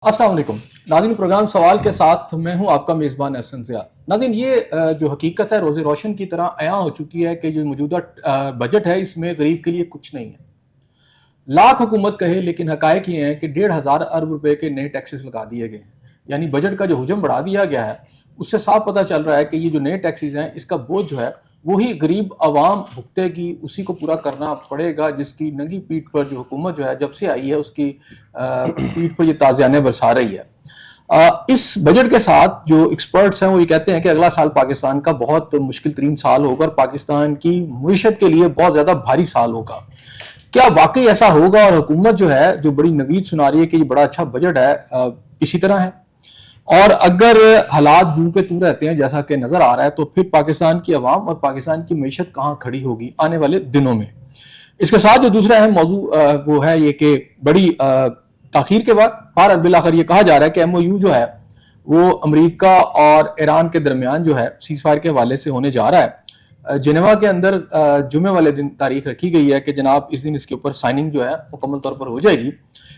अस्सलाम वालेकुम नाज़रीन, प्रोग्राम सवाल के साथ मैं हूं आपका मेज़बान एहसन ज़िया। नाज़रीन, ये जो हकीकत है रोज़े रोशन की तरह अयां हो चुकी है कि जो मौजूदा बजट है इसमें गरीब के लिए कुछ नहीं है। लाख हुकूमत कहे लेकिन हकायक ये हैं कि 1,500 अरब रुपए के नए टैक्सेस लगा दिए गए हैं। यानी बजट का जो हुजम बढ़ा दिया गया है उससे साफ पता चल रहा है कि ये जो नए टैक्सेस हैं इसका बोझ जो है वही गरीब आवाम भुगतेगी, उसी को पूरा करना पड़ेगा जिसकी नंगी पीठ पर जो हुकूमत जो है जब से आई है उसकी पीठ पर ये ताज़ियाने बरसा रही है। इस बजट के साथ जो एक्सपर्ट्स हैं वो ये कहते हैं कि अगला साल पाकिस्तान का बहुत मुश्किल तरीन साल होगा और पाकिस्तान की मीशत के लिए बहुत ज़्यादा भारी साल होगा। क्या वाकई ऐसा होगा और हुकूमत जो है जो बड़ी नवीद सुना रही है कि ये बड़ा अच्छा बजट है, इसी तरह है? और अगर हालात जूं पे तू रहते हैं जैसा कि नजर आ रहा है तो फिर पाकिस्तान की आवाम और पाकिस्तान की मीशत कहाँ खड़ी होगी आने वाले दिनों में? इसके साथ जो दूसरा अहम मौजू वो है ये कि बड़ी ताखीर के बाद बार बिल आखिर ये कहा जा रहा है कि MOU जो है वो अमेरिका और ईरान के दरमियान जो है सीज फायर के हवाले से होने जा रहा है। जिनेवा के अंदर जुमे वाले दिन तारीख रखी गई है कि जनाब इस दिन इसके ऊपर साइनिंग जो है मुकम्मल तौर पर हो जाएगी।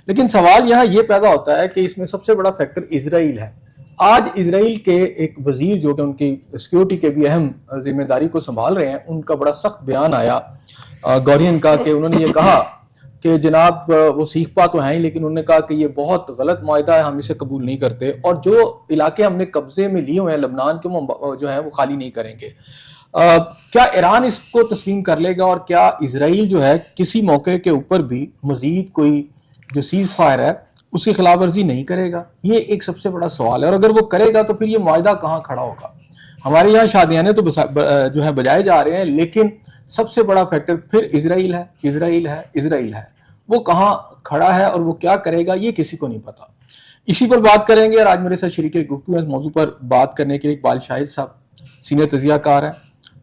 लेकिन सवाल यहाँ ये पैदा होता है कि इसमें सबसे बड़ा फैक्टर इसराइल है। आज इसराइल के एक वजीर जो कि उनकी सिक्योरिटी के भी अहम जिम्मेदारी को संभाल रहे हैं, उनका बड़ा सख्त बयान आया गौरियन का कि उन्होंने ये कहा कि जनाब वो सीखपा तो हैं ही लेकिन उन्होंने कहा कि ये बहुत गलत मायदा है, हम इसे कबूल नहीं करते और जो इलाके हमने कब्जे में लिए हुए हैं लबनान के वो जो है वो खाली नहीं करेंगे। क्या ईरान इसको तस्लीम कर लेगा और क्या इसराइल जो है किसी मौके के ऊपर भी मजीद कोई जो सीज फायर है उसकी खिलाफ वर्जी नहीं करेगा? ये एक सबसे बड़ा सवाल है और अगर वो करेगा तो फिर ये मायदा कहाँ खड़ा होगा? हमारे यहाँ शादियाने तो जो है बजाए जा रहे हैं लेकिन सबसे बड़ा फैक्टर फिर इसराइल है, इसराइल है, इसराइल है। वो कहाँ खड़ा है और वो क्या करेगा ये किसी को नहीं पता। इसी पर बात करेंगे और आज मेरे साथ शरीक गुफ्तगू इस मौजू पर बात करने के लिए इकबाल शाहिद साहब सीनियर तजियाकार हैं।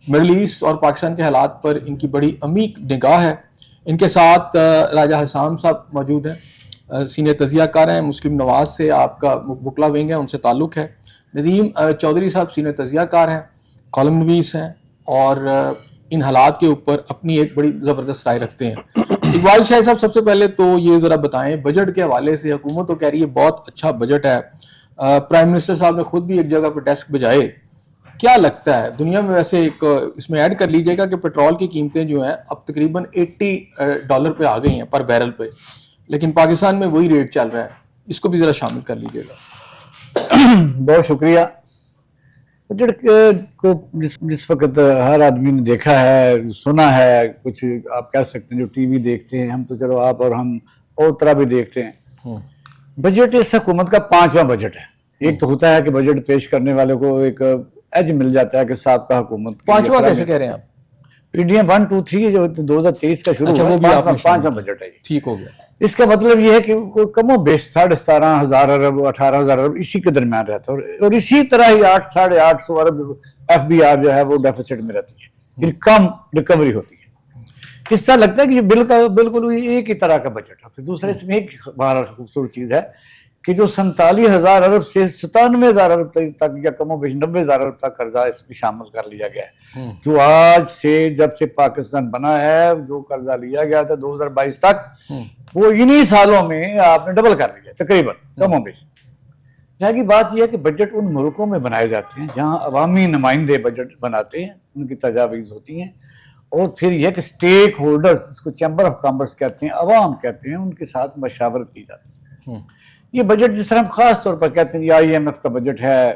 मिडल ईस्ट और पाकिस्तान के हालात पर इनकी बड़ी अमीक निगाह है। इनके साथ राजा हसाम साहब मौजूद हैं, सीनियर तजियाकार हैं, मुस्लिम नवाज से आपका वकला विंग है उनसे ताल्लुक़ है। नदीम चौधरी साहब सीनियर तजियाकार हैं, कॉलम नवीस हैं और इन हालात के ऊपर अपनी एक बड़ी ज़बरदस्त राय रखते हैं। इकबाल शाह साहब, सबसे पहले तो ये ज़रा बताएं बजट के हवाले से। हुकूमत तो कह रही है बहुत अच्छा बजट है, प्राइम मिनिस्टर साहब ने खुद भी एक जगह पर डेस्क बजाए। क्या लगता है दुनिया में? वैसे एक इसमें ऐड कर लीजिएगा कि पेट्रोल की कीमतें जो हैं अब तकरीबन $80 पे आ गई हैं पर बैरल पे, लेकिन पाकिस्तान में वही रेट चल रहा है। इसको भी ज़रा शामिल कर लीजिएगा। बहुत शुक्रिया। बजट को जिस वक्त हर आदमी ने देखा है, सुना है, कुछ आप कह सकते हैं जो टीवी देखते हैं, हम तो चलो आप और हम और तरह भी देखते हैं। बजट इस हुकूमत का 5वां बजट है। एक तो होता है कि बजट पेश करने वाले को एक एज मिल जाता है कि साहब का हुकूमत 5वां कैसे कह रहे हैं आप? PDM 1, 2, 3 जो 2023 का शुरू हुआ, 5वां बजट है। ठीक हो गया। इसका मतलब यह है कि कमो बेश 17,500 अरब 18,000 अरब इसी के दरमियान रहता है और इसी तरह ही 8 साढ़े 800 अरब FBR जो है वो डेफिसिट में रहती है, फिर कम रिकवरी होती है। इस तरह लगता है कि बिल्कुल एक ही तरह का बजट है। फिर दूसरे इसमें एक खूबसूरत चीज है कि जो 47,000 अरब से 97,000 अरब तक या कमो बेश 90,000 अरब तक कर्जा इसमें शामिल कर लिया गया है। जो आज से जब से पाकिस्तान बना है जो कर्जा लिया गया था 2022 तक, वो इन्हीं सालों में आपने डबल कर लिया तकरीबन कमो बेश। यहाँ की बात यह है कि बजट उन मुल्कों में बनाए जाते हैं जहाँ अवामी नुमाइंदे बजट बनाते हैं, उनकी तजावीज़ होती हैं और फिर यह कि स्टेक होल्डर्स, जिसको चैम्बर ऑफ कॉमर्स कहते हैं, अवाम कहते हैं, उनके साथ मशावरत की जाती है। ये बजट जिस तरह हम खास तौर पर कहते हैं IMF का बजट है,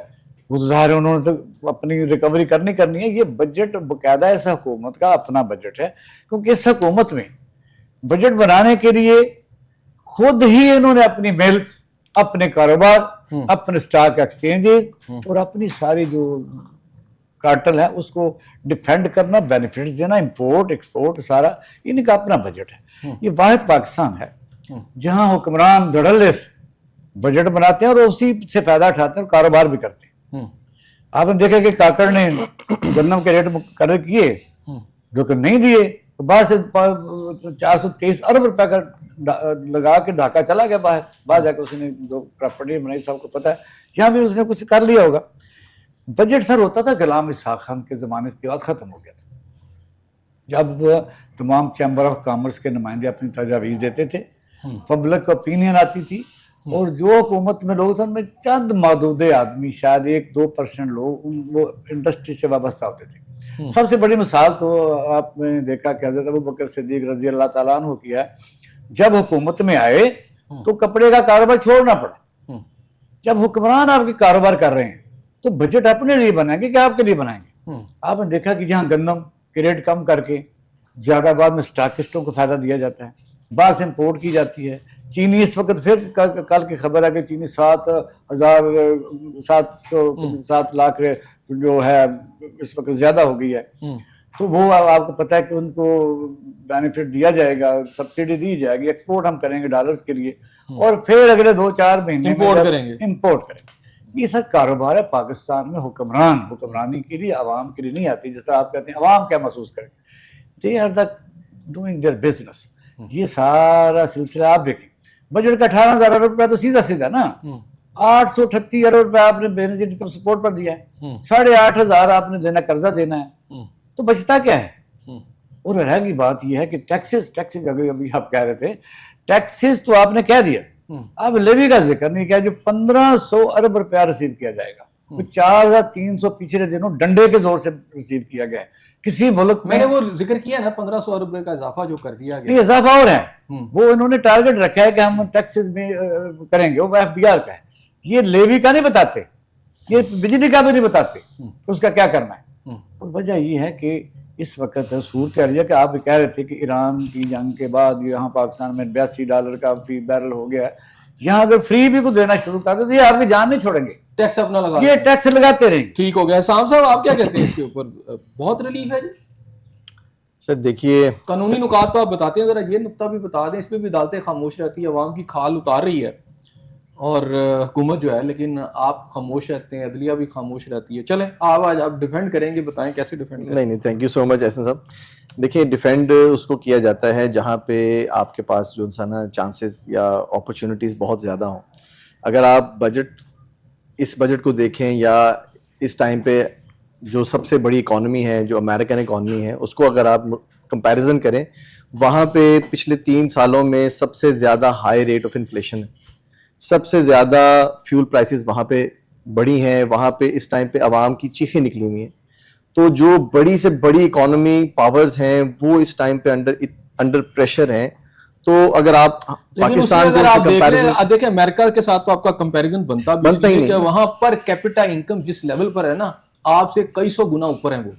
वो तो ज़ाहिर है उन्होंने तो अपनी रिकवरी करनी है। ये बजट बाकायदा इस हुकूमत का अपना बजट है, क्योंकि इस हुकूमत में बजट बनाने के लिए खुद ही इन्होंने अपनी मिल्स, अपने कारोबार, अपने स्टॉक एक्सचेंजेस और अपनी सारी जो कार्टल है उसको डिफेंड करना, बेनिफिट्स देना, इंपोर्ट एक्सपोर्ट, सारा इनका अपना बजट है। ये वाहिद पाकिस्तान है जहां हुक्मरान धड़ल्ले बजट बनाते हैं और उसी से फायदा उठाते हैं और कारोबार भी करते हैं। आपने देखा कि काकड़ ने गन्नम के रेट मुकर्रर किए जो कि नहीं दिए, तो बाहर से 423 अरब रुपए का लगा के ढाका चला गया बाहर जाकर उसने जो प्रॉपर्टी बनाई, सबको पता है, यहाँ भी उसने कुछ कर लिया होगा। बजट सर होता था गुलाम इसहाक खान के ज़माने के बाद ख़त्म हो गया था, जब तमाम चैम्बर ऑफ कॉमर्स के नुमाइंदे अपनी तजावीज़ देते थे, पब्लिक ओपिनियन आती थी और जो हुकूमत में लोग थे उनमें चंद मादूदे आदमी, शायद 1-2% लोग वो इंडस्ट्री से वाबस्ता होते थे। सबसे बड़ी मिसाल तो आपने देखा कि हजरत अबू बकर सिद्दीक रजी अल्लाह ताला अन्हु की है। जब हुकूमत में आए तो कपड़े का कारोबार छोड़ना पड़ा। जब हुक्मरान आपके कारोबार कर रहे हैं तो बजट अपने लिए बनाएंगे कि आपके लिए बनाएंगे? आपने देखा कि जहाँ गंदम की रेट कम करके ज्यादा बाद में स्टॉकिस्टों को फायदा दिया जाता है, बाहर से इम्पोर्ट की जाती है। चीनी इस वक्त फिर कल की खबर है कि चीनी 7 लाख जो है इस वक्त ज्यादा हो गई है। तो वो आपको पता है कि उनको बेनिफिट दिया जाएगा, सब्सिडी दी जाएगी, एक्सपोर्ट हम करेंगे डॉलर्स के लिए और फिर अगले 2-4 महीने इम्पोर्ट करेंगे। ये सब कारोबार है पाकिस्तान में। हुक्मरानी के लिए, आवाम के लिए नहीं आती। जैसा आप कहते हैं आवाम क्या महसूस करेंगे, they are the doing their business. ये सारा सिलसिला आप देखें, बजट का 18,000 अरब रुपया तो सीधा सीधा ना 838 अरब रुपया आपने बेनजीर इनकम सपोर्ट पर दिया है, 8,500 आपने देना, कर्जा देना है, तो बचता क्या है? और रहेगी बात यह है कि टैक्सेस अभी आप कह रहे थे, टैक्सेस तो आपने कह दिया, अब लेवी का जिक्र नहीं किया। जो 1,500 अरब रुपया रिसीव किया जाएगा, तो 4,300 पिछले दिनों डंडे के जोर से रिसीव किया गया है किसी मुल्क में। मैंने वो जिक्र किया ना 1,500 अरब रुपए का इजाफा जो कर दिया गया, ये इजाफा और है। वो इन्होंने टारगेट रखा है कि हम टैक्सेस में करेंगे, वो FBR का है। ये लेवी का नहीं बताते, ये बिजली का भी नहीं बताते, उसका क्या करना है। और वजह ये है कि इस वक्त सूरत है कि आप कह रहे थे कि ईरान की जंग के बाद यहाँ पाकिस्तान में $82 का फी बैरल हो गया। यहाँ अगर फ्री भी कुछ देना शुरू कर दो तो ये आपकी जान नहीं छोड़ेंगे, टैक्स अपना लगा, ये टैक्स लगाते रहेंगे। ठीक हो गया। साहब आप क्या कहते हैं इसके ऊपर? बहुत रिलीफ है जी सर। देखिए, कानूनी नुकात तो आप बताते हैं, जरा ये नुक्ता भी बता दें। इसमें भी अदालतें खामोश रहती है, अवाम की खाल उतार रही है और हुकूमत जो है, लेकिन आप खामोश रहते हैं, अदलिया भी खामोश रहती है। चलें आप आज आप डिफेंड करेंगे, बताएं कैसे डिफेंड करें। नहीं, thank you so much Ehsan साहब। देखिए, डिफेंड उसको किया जाता है जहाँ पे आपके पास जो ना चांसेस या अपॉर्चुनिटीज़ बहुत ज़्यादा हों। अगर आप इस बजट को देखें या इस टाइम पे जो सबसे बड़ी इकॉनमी है, जो अमेरिकन इकॉनमी है, उसको अगर आप कंपैरिजन करें, वहाँ पे पिछले 3 सालों में सबसे ज़्यादा हाई रेट ऑफ इन्फ्लेशन है, सबसे ज़्यादा फ्यूल प्राइसेस वहाँ पे बढ़ी हैं, वहाँ पे इस टाइम पे आवाम की चीखें निकली हुई हैं। तो जो बड़ी से बड़ी इकोनॉमी पावर्स हैं वो इस टाइम पे अंडर प्रेशर हैं। तो अगर आप पाकिस्तान अगर आप देखें अमेरिका के साथ, तो आपका कंपैरिजन बनता ही नहीं। वहां पर कैपिटा इनकम जिस लेवल पर है ना, आपसे कई सौ गुना ऊपर है वो,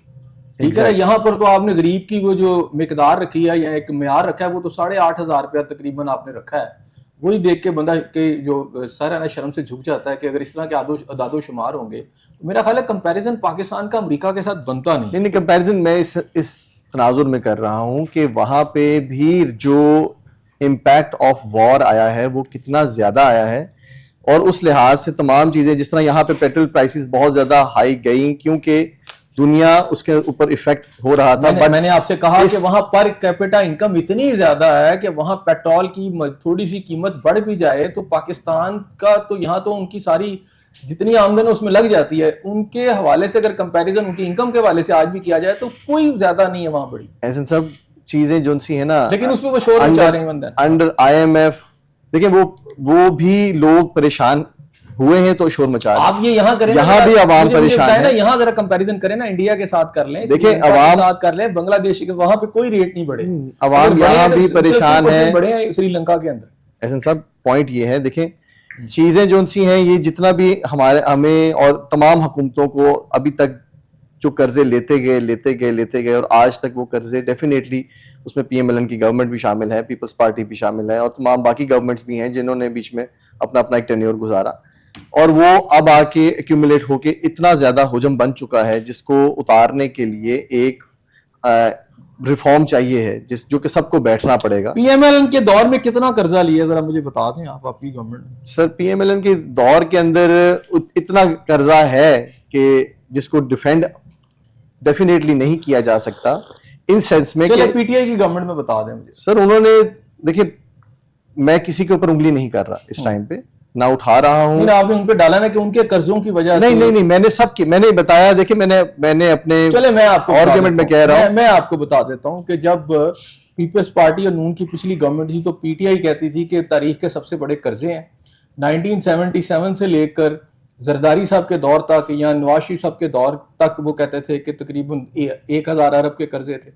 ठीक है। यहाँ पर तो आपने गरीब की वो जो मिकदार रखी है या एक म्यार रखा है, वो तो 8,500 रुपया तकरीबन आपने रखा है। वही देख के बंदा के जो सर है ना शर्म से झुक जाता है कि अगर इस तरह के अदादो शुमार होंगे तो मेरा ख्याल है कंपैरिजन पाकिस्तान का अमेरिका के साथ बनता नहीं। कंपैरिजन मैं इस तनाजुर में कर रहा हूँ कि वहां पे भी जो इम्पैक्ट ऑफ वॉर आया है वो कितना ज्यादा आया है, और उस लिहाज से तमाम चीजें, जिस तरह यहाँ पे पेट्रोल प्राइसेस बहुत ज्यादा हाई गई क्योंकि दुनिया उसके ऊपर इफेक्ट हो रहा था। बट मैंने आपसे कहा कि वहां पर कैपिटा इनकम इतनी ज्यादा है कि वहां पेट्रोल की थोड़ी सी कीमत बढ़ भी जाए तो पाकिस्तान का तो यहाँ तो उनकी सारी जितनी आमदन उसमें लग जाती है, उनके हवाले से अगर कंपैरिजन उनकी इनकम के हवाले से आज भी किया जाए तो कोई ज्यादा नहीं है वहां बड़ी। ऐसे सब चीजें जो सी है ना, लेकिन उसमें वो शोर मचा रहे हैं अंडर IMF। देखिए वो भी लोग परेशान हुए हैं तो शोर मचा रहे हैं। आप ये यहाँ करें, यहाँ भी आवाम परेशान है। यहाँ जरा कंपैरिजन करें ना, इंडिया के साथ कर लें, देखिए आवाम साथ कर लें, बांग्लादेश के, वहां पे कोई रेट नहीं बढ़े, आवाम यहाँ भी परेशान है, बढ़े हैं श्रीलंका के अंदर। ऐसा सब पॉइंट ये है। देखें चीजें जो सी हैं, ये जितना भी हमें और तमाम हुकूमतों को अभी तक जो कर्जे लेते गए और आज तक वो कर्जे डेफिनेटली उसमें PMLN की गवर्नमेंट भी शामिल है, पीपल्स पार्टी भी शामिल है और तमाम बाकी गवर्नमेंट्स भी हैं जिन्होंने बीच में अपना एक टेन्योर गुजारा, और वो अब आके एक्यूमुलेट होके इतना ज्यादा हुजम बन चुका है जिसको उतारने के लिए एक रिफॉर्म चाहिए है, जो कि सबको बैठना पड़ेगा। PMLN के दौर में कितना कर्जा लिया, जरा मुझे बता दें आप, आपकी गवर्नमेंट। सर PMLN के दौर के अंदर इतना कर्जा है कि जिसको डिफेंड डेफिनेटली नहीं किया जा सकता, इन सेंस में कि PTI की गवर्नमेंट में बता दें मुझे। सर उन्होंने, देखिए मैं किसी के ऊपर उंगली नहीं कर रहा इस टाइम पे, ना उठा रहा हूं। आपने उन पे डाला ना कि उनके कर्जों की वजह से। नहीं, मैंने बताया। देखिए मैंने अपने चले मैं आपको आर्गुमेंट में कह रहा हूं, मैं आपको बता देता हूं कि जब पीपल्स पार्टी और नून की पिछली गवर्नमेंट थी तो PTI कहती थी कि तारीख के सबसे बड़े कर्जे हैं, 1977 से लेकर जरदारी साहब के दौर तक या नवाज शरीफ साहब के दौर तक वो कहते थे कि तकरीबन 1000 अरब के कर्जे थे,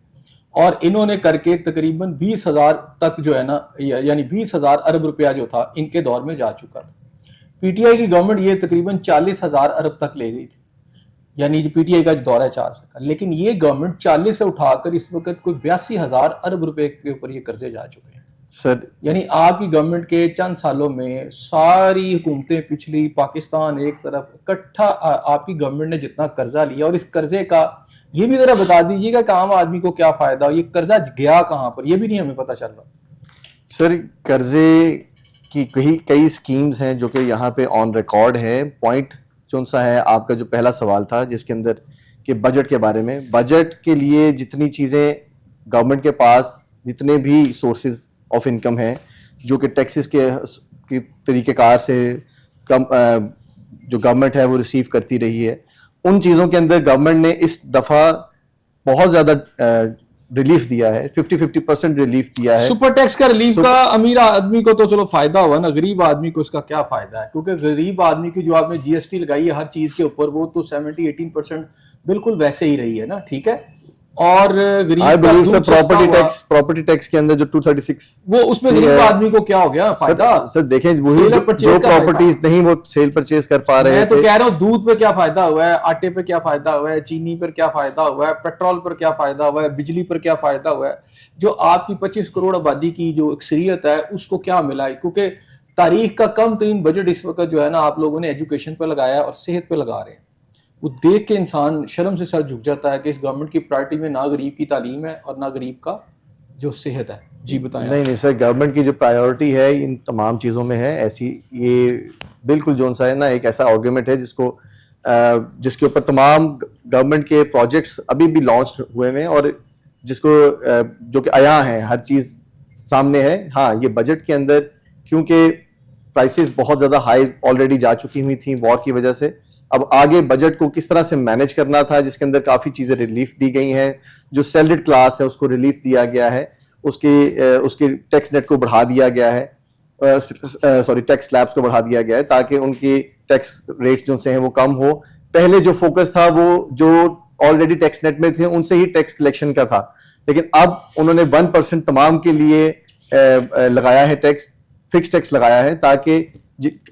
और इन्होंने करके तकरीबन 20,000 तक जो है ना, यानी 20,000 अरब रुपया जो था इनके दौर में जा चुका था। पीटीआई की गवर्नमेंट ये तकरीबन 40,000 अरब तक ले गई थी, यानी जो पीटीआई का दौर है 4 साल का। लेकिन ये गवर्नमेंट 40 से उठाकर इस वक्त कोई 82,000 अरब रुपए के ऊपर ये कर्जे जा चुके हैं सर। यानी आपकी गवर्नमेंट के चंद सालों में सारी हुकूमतें पिछली, पाकिस्तान एक तरफ, इकट्ठा आपकी गवर्नमेंट ने जितना कर्जा लिया, और इस कर्जे का ये भी जरा बता दीजिएगा कि आम आदमी को क्या फायदा हो, ये कर्जा गया कहाँ पर, ये भी नहीं हमें पता चल रहा। सर कर्जे की कई स्कीम्स हैं जो कि यहाँ पे ऑन रिकॉर्ड है। पॉइंट कौन सा है आपका जो पहला सवाल था जिसके अंदर कि बजट के बारे में, बजट के लिए जितनी चीज़ें गवर्नमेंट के पास, जितने भी सोर्सेज ऑफ इनकम है जो कि टैक्सेस के तरीक़ेकार से कम जो गवर्नमेंट है वो रिसीव करती रही है, उन चीज़ों के अंदर गवर्नमेंट ने इस दफ़ा बहुत ज़्यादा रिलीफ दिया है, 50-50% रिलीफ दिया है। सुपर टैक्स का रिलीफ का अमीर आदमी को तो चलो फायदा हुआ ना, गरीब आदमी को इसका क्या फायदा है? क्योंकि गरीब आदमी की जो आपने जीएसटी लगाई है हर चीज के ऊपर, वो तो 70-18% बिल्कुल वैसे ही रही है ना, ठीक है। और गरीब प्रॉपर्टी टैक्स के अंदर जो 236 वो उसमें गरीब आदमी को क्या हो गया फायदा? सर देखें वही जो प्रॉपर्टीज नहीं वो सेल परचेज कर पा रहे हैं। मैं तो कह रहा हूँ दूध पे क्या फायदा हुआ है, आटे पे क्या फायदा हुआ है, चीनी पर क्या फायदा हुआ है, पेट्रोल पर क्या फायदा हुआ है, बिजली पर क्या फायदा हुआ है, जो आपकी 25 करोड़ आबादी की जो अक्सरियत है उसको क्या मिला है? क्योंकि तारीख का कम तरीन बजट इस वक्त जो है ना आप लोगों ने एजुकेशन पे लगाया और सेहत पे लगा रहे हैं। वो देख के इंसान शर्म से सर झुक जाता है कि इस गवर्नमेंट की प्रायोरिटी में ना गरीब की तालीम है और ना गरीब का जो सेहत है। जी बताएं। नहीं सर, गवर्नमेंट की जो प्रायोरिटी है इन तमाम चीज़ों में है ऐसी, ये बिल्कुल जो सा है ना एक ऐसा आर्गुमेंट है जिसके ऊपर तमाम गवर्नमेंट के प्रोजेक्ट्स अभी भी लॉन्च हुए हैं और जिसको जो कि आया है, हर चीज़ सामने है। हाँ, ये बजट के अंदर क्योंकि प्राइसेस बहुत ज़्यादा हाई ऑलरेडी जा चुकी हुई थी वॉर की वजह से, अब आगे बजट को किस तरह से मैनेज करना था, जिसके अंदर काफ़ी चीज़ें रिलीफ दी गई हैं। जो सैलरीड क्लास है उसको रिलीफ दिया गया है, उसके टैक्स नेट को बढ़ा दिया गया है, टैक्स स्लैब्स को बढ़ा दिया गया है ताकि उनकी टैक्स रेट्स जो से हैं वो कम हो। पहले जो फोकस था वो जो ऑलरेडी टैक्स नेट में थे उनसे ही टैक्स कलेक्शन का था, लेकिन अब उन्होंने 1% तमाम के लिए लगाया है, टैक्स फिक्स टैक्स लगाया है ताकि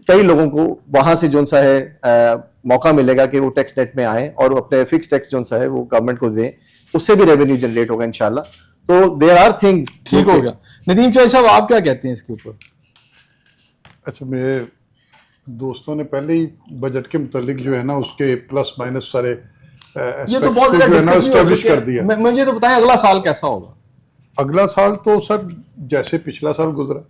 कई लोगों को वहां से जो सा है मौका मिलेगा कि वो टैक्स नेट में आए और अपने फिक्स टैक्स जो सा है वो गवर्नमेंट को दें, उससे भी रेवेन्यू जनरेट होगा इंशाल्लाह। तो देयर आर थिंग्स। ठीक हो गया। नदीम चौधरी साहब आप क्या कहते हैं इसके ऊपर? अच्छा, मेरे दोस्तों ने पहले ही बजट के मुतालिक जो है ना उसके प्लस माइनस सारे ये तो बहुत एस्टेब्लिश कर दिया। मुझे तो बताएं अगला साल कैसा होगा? अगला साल तो सर जैसे पिछला साल गुजरा,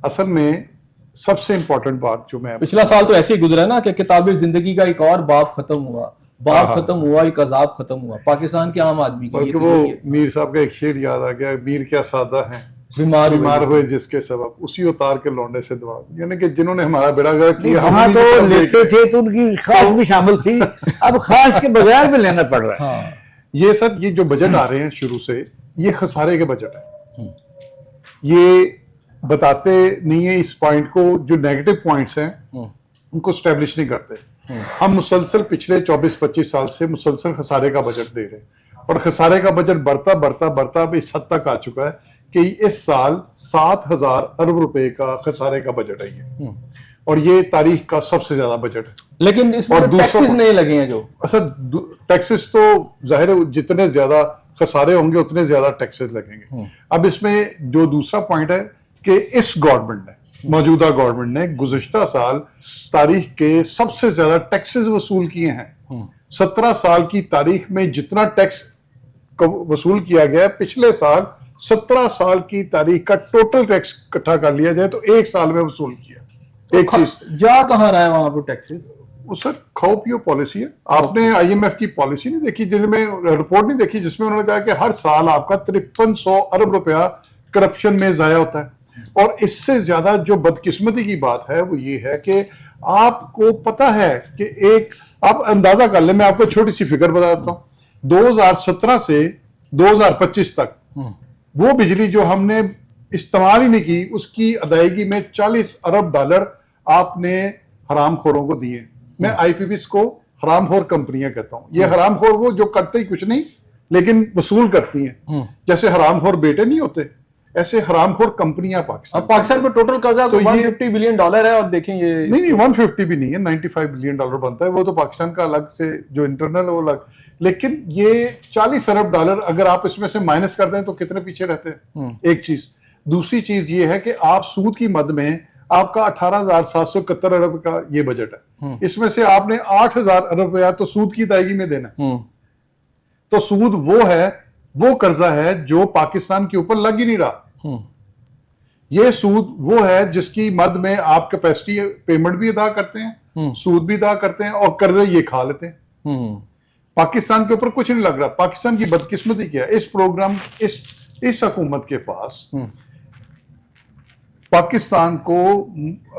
असल में सबसे इंपॉर्टेंट बात जो मैं, पिछला साल तो ऐसे ही गुजरा ना कि किताब जिंदगी का एक और बाब खत्म हुआ, खत्म हुआ, एक अजाब खत्म हुआ पाकिस्तान के आम आदमी के लिए। वो मीर साहब का एक शेर याद आ गया, मीर क्या सादा है बीमार हुए जिसके सबब, उसी उतार के लौंडे से दुआ, यानी कि जिन्होंने हमारा बेड़ा गर्क किया। हाँ तो लेते थे तो उनकी खास भी शामिल थी, अब खास के बगैर भी लेना पड़ रहा है। ये सर ये जो बजट आ रहे हैं शुरू से ये खसारे के बजट है, ये बताते नहीं है इस पॉइंट को, जो नेगेटिव पॉइंट्स हैं उनको स्टैब्लिश नहीं करते। हम मुसलसल पिछले 24-25 साल से मुसलसल खसारे का बजट दे रहे हैं और खसारे का बजट बढ़ता अब इस हद तक आ चुका है कि इस साल 7,000 अरब रुपए का खसारे का बजट है ये, और ये तारीख का सबसे ज्यादा बजट है। लेकिन इसमें टैक्सेस नहीं लगे हैं जो, सर टैक्सेस तो जाहिर है जितने ज्यादा खसारे होंगे उतने ज्यादा टैक्सेस लगेंगे। अब इसमें जो दूसरा पॉइंट है कि इस गवर्नमेंट ने, मौजूदा गवर्नमेंट ने गुज़िश्ता साल तारीख के सबसे ज्यादा टैक्सेस वसूल किए हैं। 17 साल की तारीख में जितना टैक्स वसूल किया गया, पिछले साल 17 साल की तारीख का टोटल टैक्स इकट्ठा कर लिया जाए तो एक साल में वसूल किया। एक चीज जा कहां रहा है वहां पर टैक्सेस? वो सर खाओ पियो पॉलिसी है। आपने IMF की पॉलिसी नहीं देखी, जिनमें रिपोर्ट नहीं देखी जिसमें उन्होंने कहा कि हर साल आपका 5300 अरब रुपया करप्शन में जाया होता है। और इससे ज्यादा जो बदकिस्मती की बात है वो ये है कि आपको पता है कि एक, आप अंदाजा कर ले, मैं आपको छोटी सी फिगर बताता हूं, 2017 से 2025 तक वो बिजली जो हमने इस्तेमाल ही नहीं की, उसकी अदायगी में 40 अरब डॉलर आपने हरामखोरों को दिए। मैं आईपीपीएस को हरामखोर कंपनियां कहता हूं। ये हरामखोर वो जो करते ही कुछ नहीं लेकिन वसूल करती हैं। जैसे हरामखोर बेटे नहीं होते, ऐसे हरामखोर कंपनियां पाकिस्तान। अब पाकिस्तान पर टोटल कर्जा तो तो ये- 150 बिलियन डॉलर है, और देखें ये नहीं 150 भी नहीं है, 95 बिलियन डॉलर बनता है। वो तो पाकिस्तान का अलग से जो इंटरनल है वो अलग। लेकिन ये 40 अरब डॉलर अगर आप इसमें से माइनस कर दें तो कितने पीछे रहते हैं? एक चीज। दूसरी चीज ये है कि आप सूद की मद में आपका 18,771 अरब का ये बजट है, इसमें से आपने 8,000 अरब रुपया तो सूद की अदायगी में देना है। तो सूद वो है, वो कर्जा है जो पाकिस्तान के ऊपर लग ही नहीं रहा। ये सूद वो है जिसकी मद में आप कैपेसिटी पेमेंट भी अदा करते हैं, सूद भी अदा करते हैं, और कर्जे ये खा लेते हैं। पाकिस्तान के ऊपर कुछ नहीं लग रहा। पाकिस्तान की बदकिस्मती क्या है, इस प्रोग्राम इस हुकूमत के पास पाकिस्तान को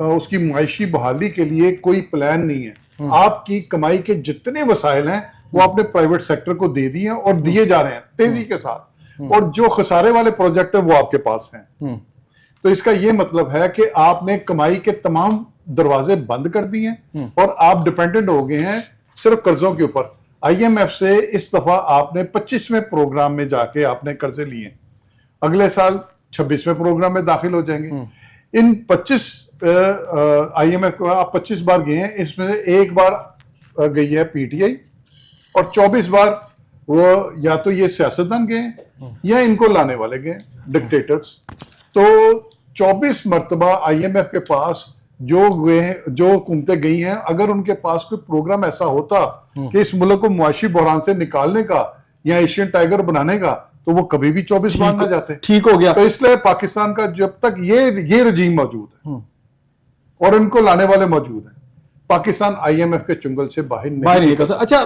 उसकी मायशी बहाली के लिए कोई प्लान नहीं है। आपकी कमाई के जितने वसाइल हैं वो आपने प्राइवेट सेक्टर को दे दिए हैं और दिए जा रहे हैं तेजी के साथ, और जो खसारे वाले प्रोजेक्ट है वो आपके पास हैं। तो इसका ये मतलब है कि आपने कमाई के तमाम दरवाजे बंद कर दिए हैं और आप डिपेंडेंट हो गए हैं सिर्फ कर्जों के ऊपर। आईएमएफ से इस दफा आपने 25वें प्रोग्राम में जाके आपने कर्जे लिए, अगले साल 26वें प्रोग्राम में दाखिल हो जाएंगे। इन 25 आईएमएफ को आप 25 बार गए हैं, इसमें से एक बार गई है पीटीआई, और 24 बार वो या तो ये सियासतदान गए या इनको लाने वाले गए, डिक्टेटर्स। तो 24 मरतबा आईएमएफ के पास जो हुकूमतें गई हैं, अगर उनके पास कोई प्रोग्राम ऐसा होता कि इस मुल्क को मुआशी बहरान से निकालने का या एशियन टाइगर बनाने का, तो वो कभी भी 24 बार ना जाते। ठीक हो गया। तो इसलिए पाकिस्तान का जब तक ये रजीम मौजूद है और इनको लाने वाले मौजूद हैं, पाकिस्तान आईएमएफ के चुंगल से बाहर नहीं निकल सकता। अच्छा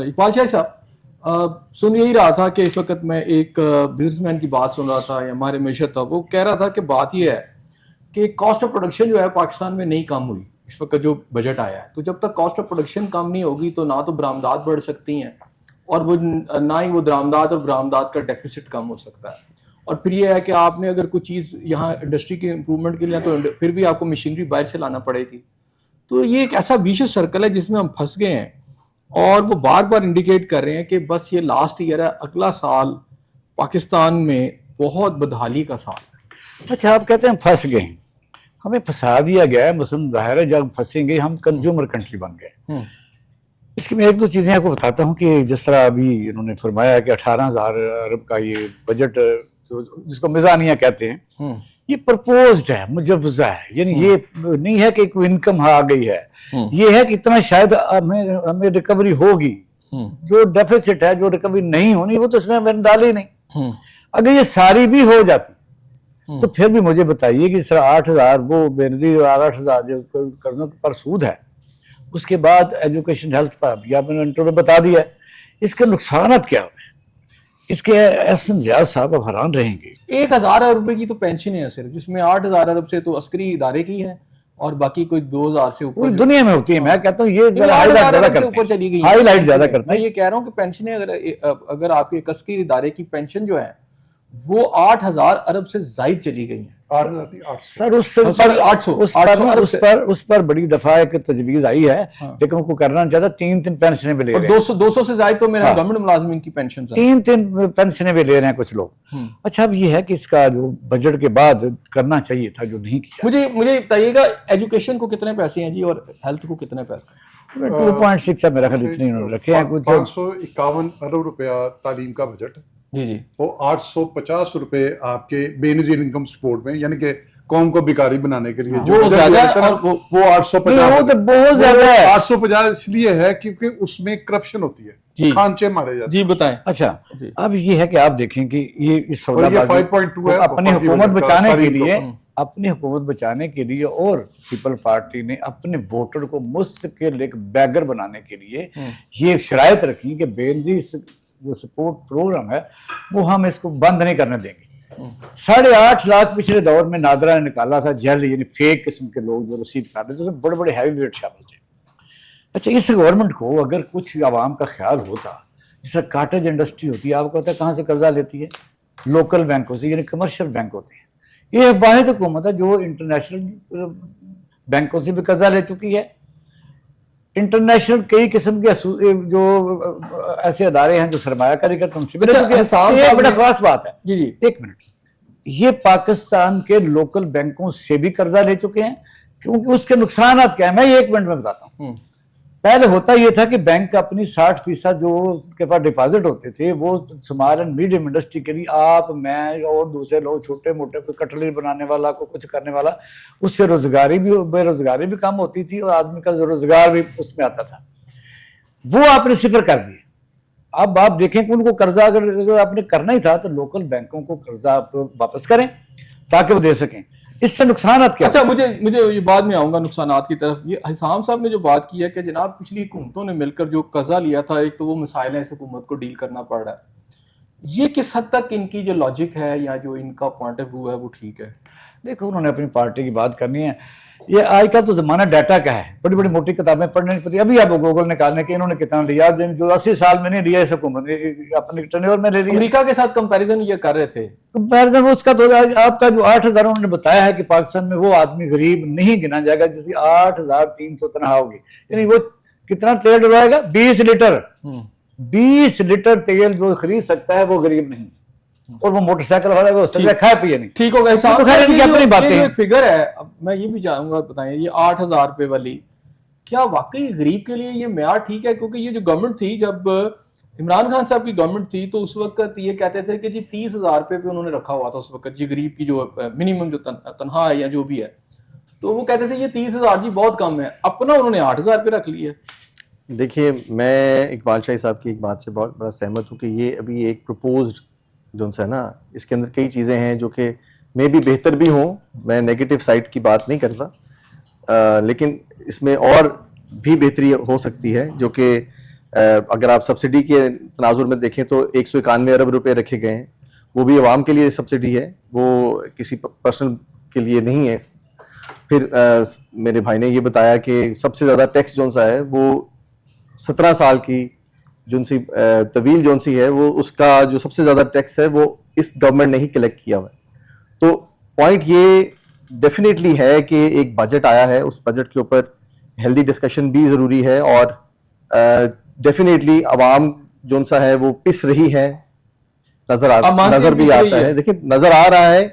इकबाल शाह साहब, सुन यही रहा था कि इस वक्त मैं एक बिजनेसमैन की बात सुन रहा था, या हमारे मैशत था, वो कह रहा था कि बात यह है कि कॉस्ट ऑफ प्रोडक्शन जो है पाकिस्तान में नहीं कम हुई इस वक्त जो बजट आया है। तो जब तक कॉस्ट ऑफ प्रोडक्शन कम नहीं होगी तो ना तो बरामदात बढ़ सकती हैं, और वो ना ही वो दरामदात और बरामदात का डेफिसिट कम हो सकता है। और फिर ये है कि आपने अगर कोई चीज़ यहाँ इंडस्ट्री की इम्प्रूवमेंट के लिए, तो फिर भी आपको मशीनरी बाहर से लाना पड़ेगी। तो ये एक ऐसा विशेष सर्कल है जिसमें हम फंस गए हैं, और वो बार बार इंडिकेट कर रहे हैं कि बस ये लास्ट ईयर है, अगला साल पाकिस्तान में बहुत बदहाली का साल है। अच्छा, आप कहते हैं फंस गए, हमें फंसा दिया गया है। मुस्लिम जाहिर है जब फंसेंगे हम कंज्यूमर कंट्री बन गए। इसकी मैं एक दो चीज़ें आपको बताता हूँ कि जिस तरह अभी इन्होंने फरमाया कि 18,000 अरब का ये बजट, तो जिसको मिज़ानिया कहते हैं, ये प्रपोज्ड है, मुजव्वज़ा है, यानी ये नहीं है कि कोई इनकम आ गई है। ये है कि इतना शायद हमें रिकवरी होगी, जो डेफिसिट है, जो रिकवरी नहीं होनी वो तो इसमें मैंने डाली नहीं। अगर ये सारी भी हो जाती तो फिर भी मुझे बताइए कि सर 8,000 वो बेनजीर और 8,000 जो कर्जों पर सूद है, उसके बाद एजुकेशन हेल्थ पर भी आपने इंटरव्यू में बता दिया है, इसके नुकसान क्या हुए, इसके एहसन जाज साहब अब हैरान रहेंगे। 1,000 अरब रुपए की तो पेंशन है सिर्फ, जिसमें 8,000 अरब से तो अस्करी इदारे की है, और बाकी कोई 2,000 से ऊपर पूरी दुनिया में होती है। मैं कहता हूँ ये 8,000 अरब से ऊपर चली गई, हाईलाइट ज्यादा करते मैं हैं। ये कह रहा हूँ कि पेंशनें अगर आपके एक अस्करी इदारे की पेंशन जो है वो 8,000 अरब से जायद चली गई है। 8,800 सर सॉरी 800 उस पर बड़ी दफा एक तजवीज आई है, लेकिन उनको करना चाहता 3 पेंशनें भी ले रहे हैं, 200 से ज्यादा तो मेरा गवर्नमेंट मुलाजिमीन की पेंशन है, 3 पेंशनें भी ले रहे हैं कुछ लोग। अच्छा, अब ये है कि इसका जो बजट के बाद करना चाहिए था जो नहीं किया। मुझे बताइएगा एजुकेशन को कितने पैसे हैं जी, और हेल्थ को कितने पैसे? 2.6 है मेरा ख्याल, इतने उन्होंने रखे हैं। कुछ 551 अरब रुपया तालीम का बजट, जी वो 850 रुपए आपके बेनजीर इनकम सपोर्ट में, यानी कि कौम को भिखारी बनाने के लिए वो ज्यादा है, और वो 850 वो तो बहुत ज्यादा है। 850 इसलिए है क्योंकि उसमें करप्शन होती है, खांचे मारे जाते हैं। जी बताएं। अच्छा, अब ये है कि आप देखें कि ये इस और ये 5.2 है अपनी हुकूमत बचाने के लिए, अपनी हुकूमत बचाने के लिए, और पीपल पार्टी ने अपने वोटर को मुस्तकिल एक बैगर बनाने के लिए ये शराइत रखी कि बेनजीर जो सपोर्ट प्रोग्राम है वो हम इसको बंद नहीं करने देंगे। 8.5 लाख पिछले दौर में नादरा ने निकाला था जेल, यानी फेक किस्म के लोग जो रसीद कर रहे थे, तो बड़े बड़े हैवी वेट शामिल थे। अच्छा, इस गवर्नमेंट को अगर कुछ आवाम का ख्याल होता, जैसे काटेज इंडस्ट्री होती है, आपको पता है कहाँ से कर्जा लेती है? लोकल बैंकों से, यानी कमर्शियल बैंक होते हैं। ये वाहिद हुकूमत है जो इंटरनेशनल बैंकों से भी कर्जा ले चुकी है। इंटरनेशनल कई किस्म के जो ऐसे अदारे हैं जो सरमायाकारी करते हैं, उनसे भी ले चुकी है। हिसाब ये साहब बड़ा ने- खास बात है। जी जी, एक मिनट, ये पाकिस्तान के लोकल बैंकों से भी कर्जा ले चुके हैं, क्योंकि उसके नुकसान क्या है मैं ये 1 मिनट में बताता हूँ। पहले होता ये था कि बैंक अपनी 60% जो उनके पास डिपॉजिट होते थे वो स्मॉल एंड मीडियम इंडस्ट्री के लिए, आप मैं और दूसरे लोग, छोटे मोटे, कोई कटलरी बनाने वाला, कोई कुछ करने वाला, उससे रोजगारी भी, बेरोजगारी भी कम होती थी और आदमी का रोजगार भी उसमें आता था। वो आपने सिफर कर दिए। अब आप देखें कि उनको कर्जा अगर आपने करना ही था तो लोकल बैंकों को कर्जा आप वापस करें ताकि वो दे सकें। इससे नुकसान क्या? अच्छा, मुझे ये बाद में आऊंगा नुकसानात की तरफ। ये हिसाम साहब ने जो बात की है कि जनाब पिछली हुकूमतों ने मिलकर जो कर्जा लिया था, एक तो वो मसाइल है इस हुकूमत को डील करना पड़ रहा है, ये किस हद तक इनकी जो लॉजिक है या जो इनका पॉइंट ऑफ व्यू है वो ठीक है? देखो, उन्होंने अपनी पार्टी की बात करनी है। ये आज का तो जमाना डाटा का है, बड़ी बड़ी मोटी किताबें पढ़ने नहीं पड़ती। अभी आप गूगल निकालने के इन्होंने कितना लिया, जो 80 साल में नहीं लिया इस हुकूमत ने, अपने टर्नओवर में ले लिया। अमेरिका के साथ कंपैरिजन ये कर रहे थे। कंपैरिजन उसका तो आपका जो 8,000 उन्होंने बताया है कि पाकिस्तान में वो आदमी गरीब नहीं गिना जाएगा जिसकी 8,300 तनख्वाह होगी, यानी वो कितना तेल डलवाएगा? 20 लीटर। 20 लीटर तेल जो खरीद सकता है वो गरीब नहीं, और वो मोटरसाइकिल वाला वो खाए पिए नहीं। ठीक हो गया। तो खैर इनकी अपनी बातें हैं। एक फिगर है, अब मैं ये भी चाहूंगा बताएं, ये 8,000 रुपए वाली क्या वाकई गरीब के लिए ये म्यार ठीक है? क्योंकि ये जो गवर्नमेंट थी, जब इमरान खान साहब की गवर्नमेंट थी, तो उस वक्त ये कहते थे कि जी 30,000 रुपए पे उन्होंने रखा हुआ था उस वक्त, जी गरीब की जो मिनिमम जो तनख्वाह है या जो भी है, तो वो कहते थे ये 30,000 जी बहुत कम है। अपना उन्होंने 8,000 रुपये रख लिए। देखिए, मैं इकबाल शाही साहब की एक बात से बहुत बड़ा सहमत हूँ कि ये अभी एक प्रपोज्ड जो है ना, इसके अंदर कई चीज़ें हैं जो कि मे भी बेहतर भी हों। मैं नेगेटिव साइड की बात नहीं करता, लेकिन इसमें और भी बेहतरी हो सकती है, जो कि अगर आप सब्सिडी के तनाजुर में देखें तो 191 अरब रुपए रखे गए हैं। वो भी अवाम के लिए सब्सिडी है, वो किसी पर्सनल के लिए नहीं है। फिर मेरे भाई ने ये बताया कि सबसे ज़्यादा टैक्स जो सा है वो 17 साल की जो सी तवील जो सी है, वो उसका जो सबसे ज़्यादा टैक्स है वो इस गवर्नमेंट ने ही कलेक्ट किया हुआ है। तो पॉइंट ये डेफिनेटली है कि एक बजट आया है, उस बजट के ऊपर हेल्दी डिस्कशन भी ज़रूरी है, और डेफिनेटली आवाम जो सा है वो पिस रही है, नजर भी आता है। देखिए, नजर आ रहा है,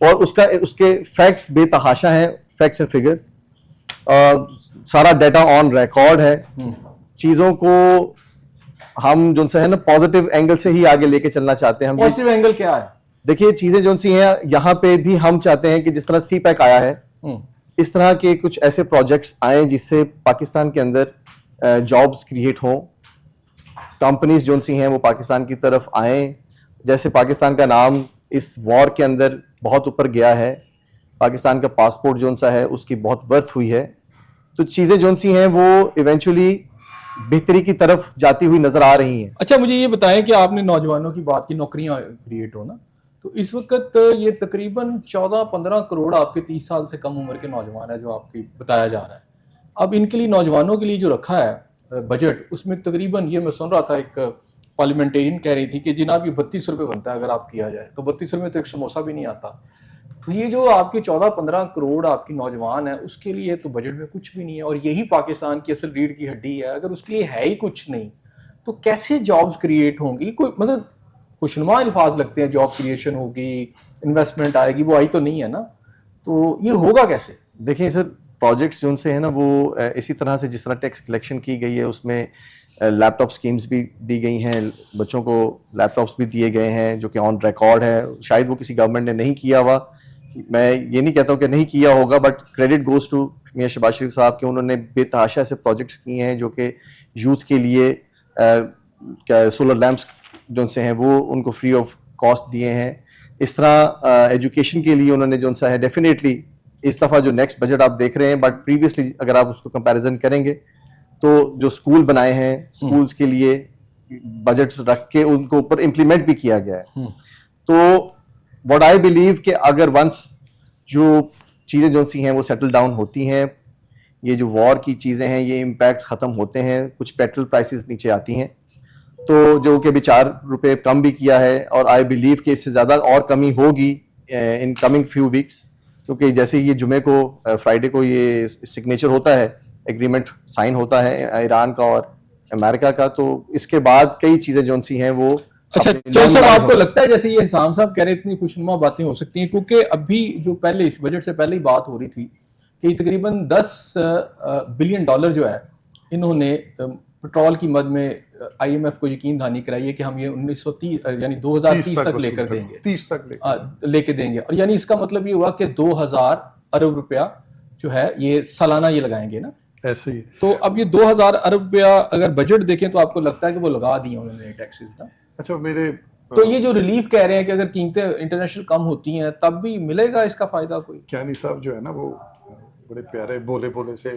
और उसके फैक्ट्स बेतहाशा हैं, फैक्ट्स एंड फिगर्स, सारा डाटा ऑन रिकॉर्ड है। चीजों को हम जो है ना पॉजिटिव एंगल से ही आगे लेके चलना चाहते हैं। हम पॉजिटिव एंगल क्या है? देखिए, चीजें जो सी हैं यहाँ पे भी हम चाहते हैं कि जिस तरह सी पैक आया है, इस तरह के कुछ ऐसे प्रोजेक्ट्स आए जिससे पाकिस्तान के अंदर जॉब्स क्रिएट हों, कंपनीज जो सी हैं वो पाकिस्तान की तरफ आए। जैसे पाकिस्तान का नाम इस वॉर के अंदर बहुत ऊपर गया है, पाकिस्तान का पासपोर्ट जो सा है उसकी बहुत वर्थ हुई है। तो चीजें जो सी हैं वो इवेंचुअली बेहतरी की तरफ जाती हुई नजर आ रही हैं। अच्छा, मुझे ये बताएं कि आपने नौजवानों की बात की, नौकरियां क्रिएट हो ना, तो इस वक्त ये तकरीबन 14-15 करोड़ आपके 30 साल से कम उम्र के नौजवान है जो आपकी बताया जा रहा है। अब इनके लिए, नौजवानों के लिए जो रखा है बजट, उसमें तकरीबन ये मैं सुन रहा था, एक पार्लियामेंटेरियन कह रही थी कि जनाब ये 32 रुपये बनता है अगर आप किया जाए, तो 32 रुपये तो एक समोसा भी नहीं आता। तो ये जो आपके 14-15 करोड़ आपकी नौजवान है, उसके लिए तो बजट में कुछ भी नहीं है, और यही पाकिस्तान की असल रीढ़ की हड्डी है। अगर उसके लिए है ही कुछ नहीं तो कैसे जॉब्स क्रिएट होंगी? कोई मतलब खुशनुमा अल्फाज लगते हैं, जॉब क्रिएशन होगी, इन्वेस्टमेंट आएगी, वो आई तो नहीं है ना, तो ये होगा कैसे? देखिए सर, प्रोजेक्ट्स जो से है ना वो इसी तरह से जिस तरह टैक्स कलेक्शन की गई है, उसमें लैपटॉप स्कीम्स भी दी गई हैं, बच्चों को लैपटॉप्स भी दिए गए हैं जो कि ऑन रिकॉर्ड है। शायद वो किसी गवर्नमेंट ने नहीं किया हुआ, मैं ये नहीं कहता हूँ कि नहीं किया होगा, बट क्रेडिट गोज टू मियां शहबाज शरीफ साहब के। उन्होंने बेतहाशा ऐसे प्रोजेक्ट्स किए हैं जो कि यूथ के लिए क्या सोलर लैंप्स जो से हैं वो उनको फ्री ऑफ कॉस्ट दिए हैं। इस तरह एजुकेशन के लिए उन्होंने जो सा है डेफिनेटली इस दफ़ा जो नेक्स्ट बजट आप देख रहे हैं, बट प्रीवियसली अगर आप उसको कंपैरिजन करेंगे तो जो स्कूल बनाए हैं, स्कूल्स के लिए बजट्स रख के उनको ऊपर इम्प्लीमेंट भी किया गया है। तो व्हाट आई बिलीव कि अगर वंस जो चीज़ें जो सी हैं वो सेटल डाउन होती हैं, ये जो वॉर की चीज़ें हैं ये इम्पैक्ट्स ख़त्म होते हैं, कुछ पेट्रोल प्राइसेस नीचे आती हैं, तो जो कि अभी 4 रुपए कम भी किया है, और आई बिलीव कि इससे ज्यादा और कमी होगी इन कमिंग फ्यू वीक्स, क्योंकि जैसे ये जुमे को फ्राइडे को ये सिग्नेचर होता है, एग्रीमेंट साइन होता है ईरान का और अमेरिका का, तो इसके बाद कई चीजें जो सी हैं वो अच्छा चल साहब, आपको लगता है जैसे ये हिसाम साहब कह रहे इतनी खुशनुमा बातें हो सकती हैं, क्योंकि अभी जो पहले इस बजट से पहले ही बात हो रही थी कि तकरीबन 10 बिलियन डॉलर जो है इन्होंने पेट्रोल की मद में IMF को यकीन दहानी कराई है कि हम ये 1930 यानी 2030 तक लेकर देंगे, 30 तक लेके देंगे, और यानी इसका मतलब ये हुआ कि 2000 अरब रुपया जो है ये सालाना ये लगाएंगे ना, ऐसे ही। तो अब ये 2000 अरब रुपया अगर बजट देखें तो आपको लगता है कि वो लगा दिए उन्होंने टैक्सेस ना। अच्छा मेरे तो ये जो रिलीफ कह रहे हैं कि अगर कीमतें इंटरनेशनल कम होती हैं तब भी मिलेगा इसका फायदा कोई? ज्ञानी साहब जो है ना वो बड़े प्यारे भोले भोले से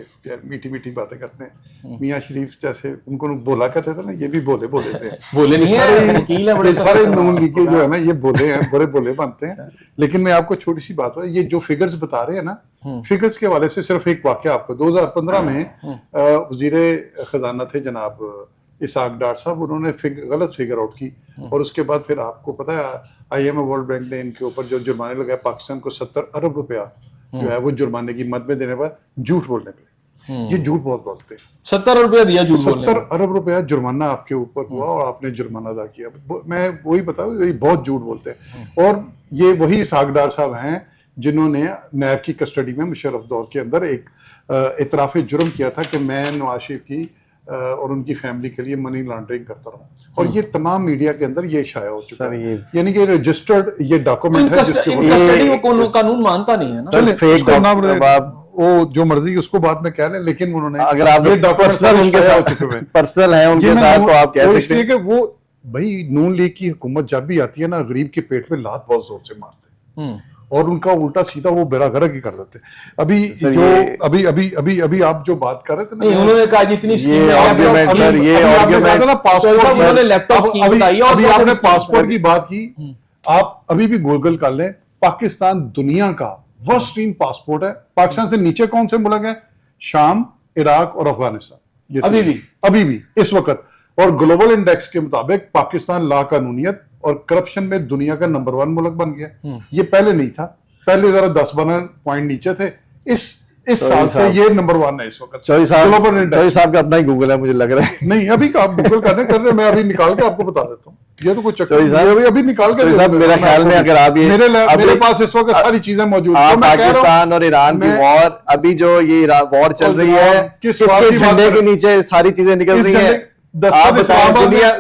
मीठी मीठी बातें करते हैं। मियाँ शरीफ जैसे उनको बोला कहते थे ना, ये भी भोले भोले से बोले नहीं है, वकील है बड़े सारे नून लीग के जो है ना ये बोले हैं, बड़े बोले बनते हैं। लेकिन मैं आपको छोटी सी बात है, ये जो फिगर्स बता रहे हैं ना, फिगर्स के हवाले से सिर्फ एक वाक्य आपको, 2015 में वजीरे खजाना थे जनाब इसाक डार साहब, उन्होंने गलत फिगर आउट की, और उसके बाद फिर आपको पता है IMF वर्ल्ड बैंक ने इनके ऊपर जो जुर्माने लगाया पाकिस्तान को 70 अरब रुपया जो है वो जुर्माने की मद में देने पर झूठ बोलने पे। ये झूठ बहुत बोलते हैं। 70 रुपया दिया झूठ बोलने 70 अरब रुपया जुर्माना आपके ऊपर हुआ और आपने जुर्माना अदा किया। मैं वही बताऊं, ये बहुत झूठ बोलते हैं। और ये वही इसाक डार साहब हैं जिन्होंने नैब की कस्टडी में मुशर्रफ दौर के अंदर एक इतराफ़े जुर्म किया था कि मैं नवाज शरीफ की और उनकी फैमिली के लिए मनी लॉन्ड्रिंग करता रहा, और ये तमाम मीडिया के अंदर ये शाया हो चुका है। यानी कि रजिस्टर्ड ये डॉक्यूमेंट है कस्टडी वो कानून मानता नहीं है ना। सर फेक वो जो मर्जी उसको बाद में कह लें, लेकिन उन्होंने अगर आप पर्सनल उनके साथ पर्सनल है उनके साथ तो आप कह सकते हैं कि वो भाई नून लीग की हुकूमत जब भी आती है ना, गरीब के पेट में लात बहुत जोर से मारते हैं और उनका उल्टा सीधा वो बेड़ा गर्क ही कर देते। अभी जो अभी आप जो बात कर रहे थे ना, उन्होंने कहा जितनी पासपोर्ट की बात की, आप अभी भी गूगल कर लें, पाकिस्तान दुनिया का वर्स्ट स्ट्रीम पासपोर्ट है। पाकिस्तान से नीचे कौन से मुल्क है? शाम, इराक और अफगानिस्तान। अभी भी इस वक्त, और ग्लोबल इंडेक्स के मुताबिक पाकिस्तान ला कानूनियत और करप्शन में दुनिया का नंबर 1 मुल्क बन गया। ये पहले नहीं था, पहले जरा 10-12 पॉइंट नीचे थे। इस साल से ये नंबर 1 है इस वक्त। चौधरी साहब का अपना ही गूगल है मुझे लग रहा है। नहीं अभी आप गूगल कर रहे, मैं अभी निकाल के आपको बता देता हूँ। ये तो कुछ चक्कर अभी निकाल के मेरे ख्याल में अगर आप ये मेरे पास इस वक्त सारी चीजें मौजूद हैं। पाकिस्तान और ईरान की वॉर, अभी जो ये वॉर चल रही है, किसके झंडे के नीचे सारी चीजें निकल रही है? आप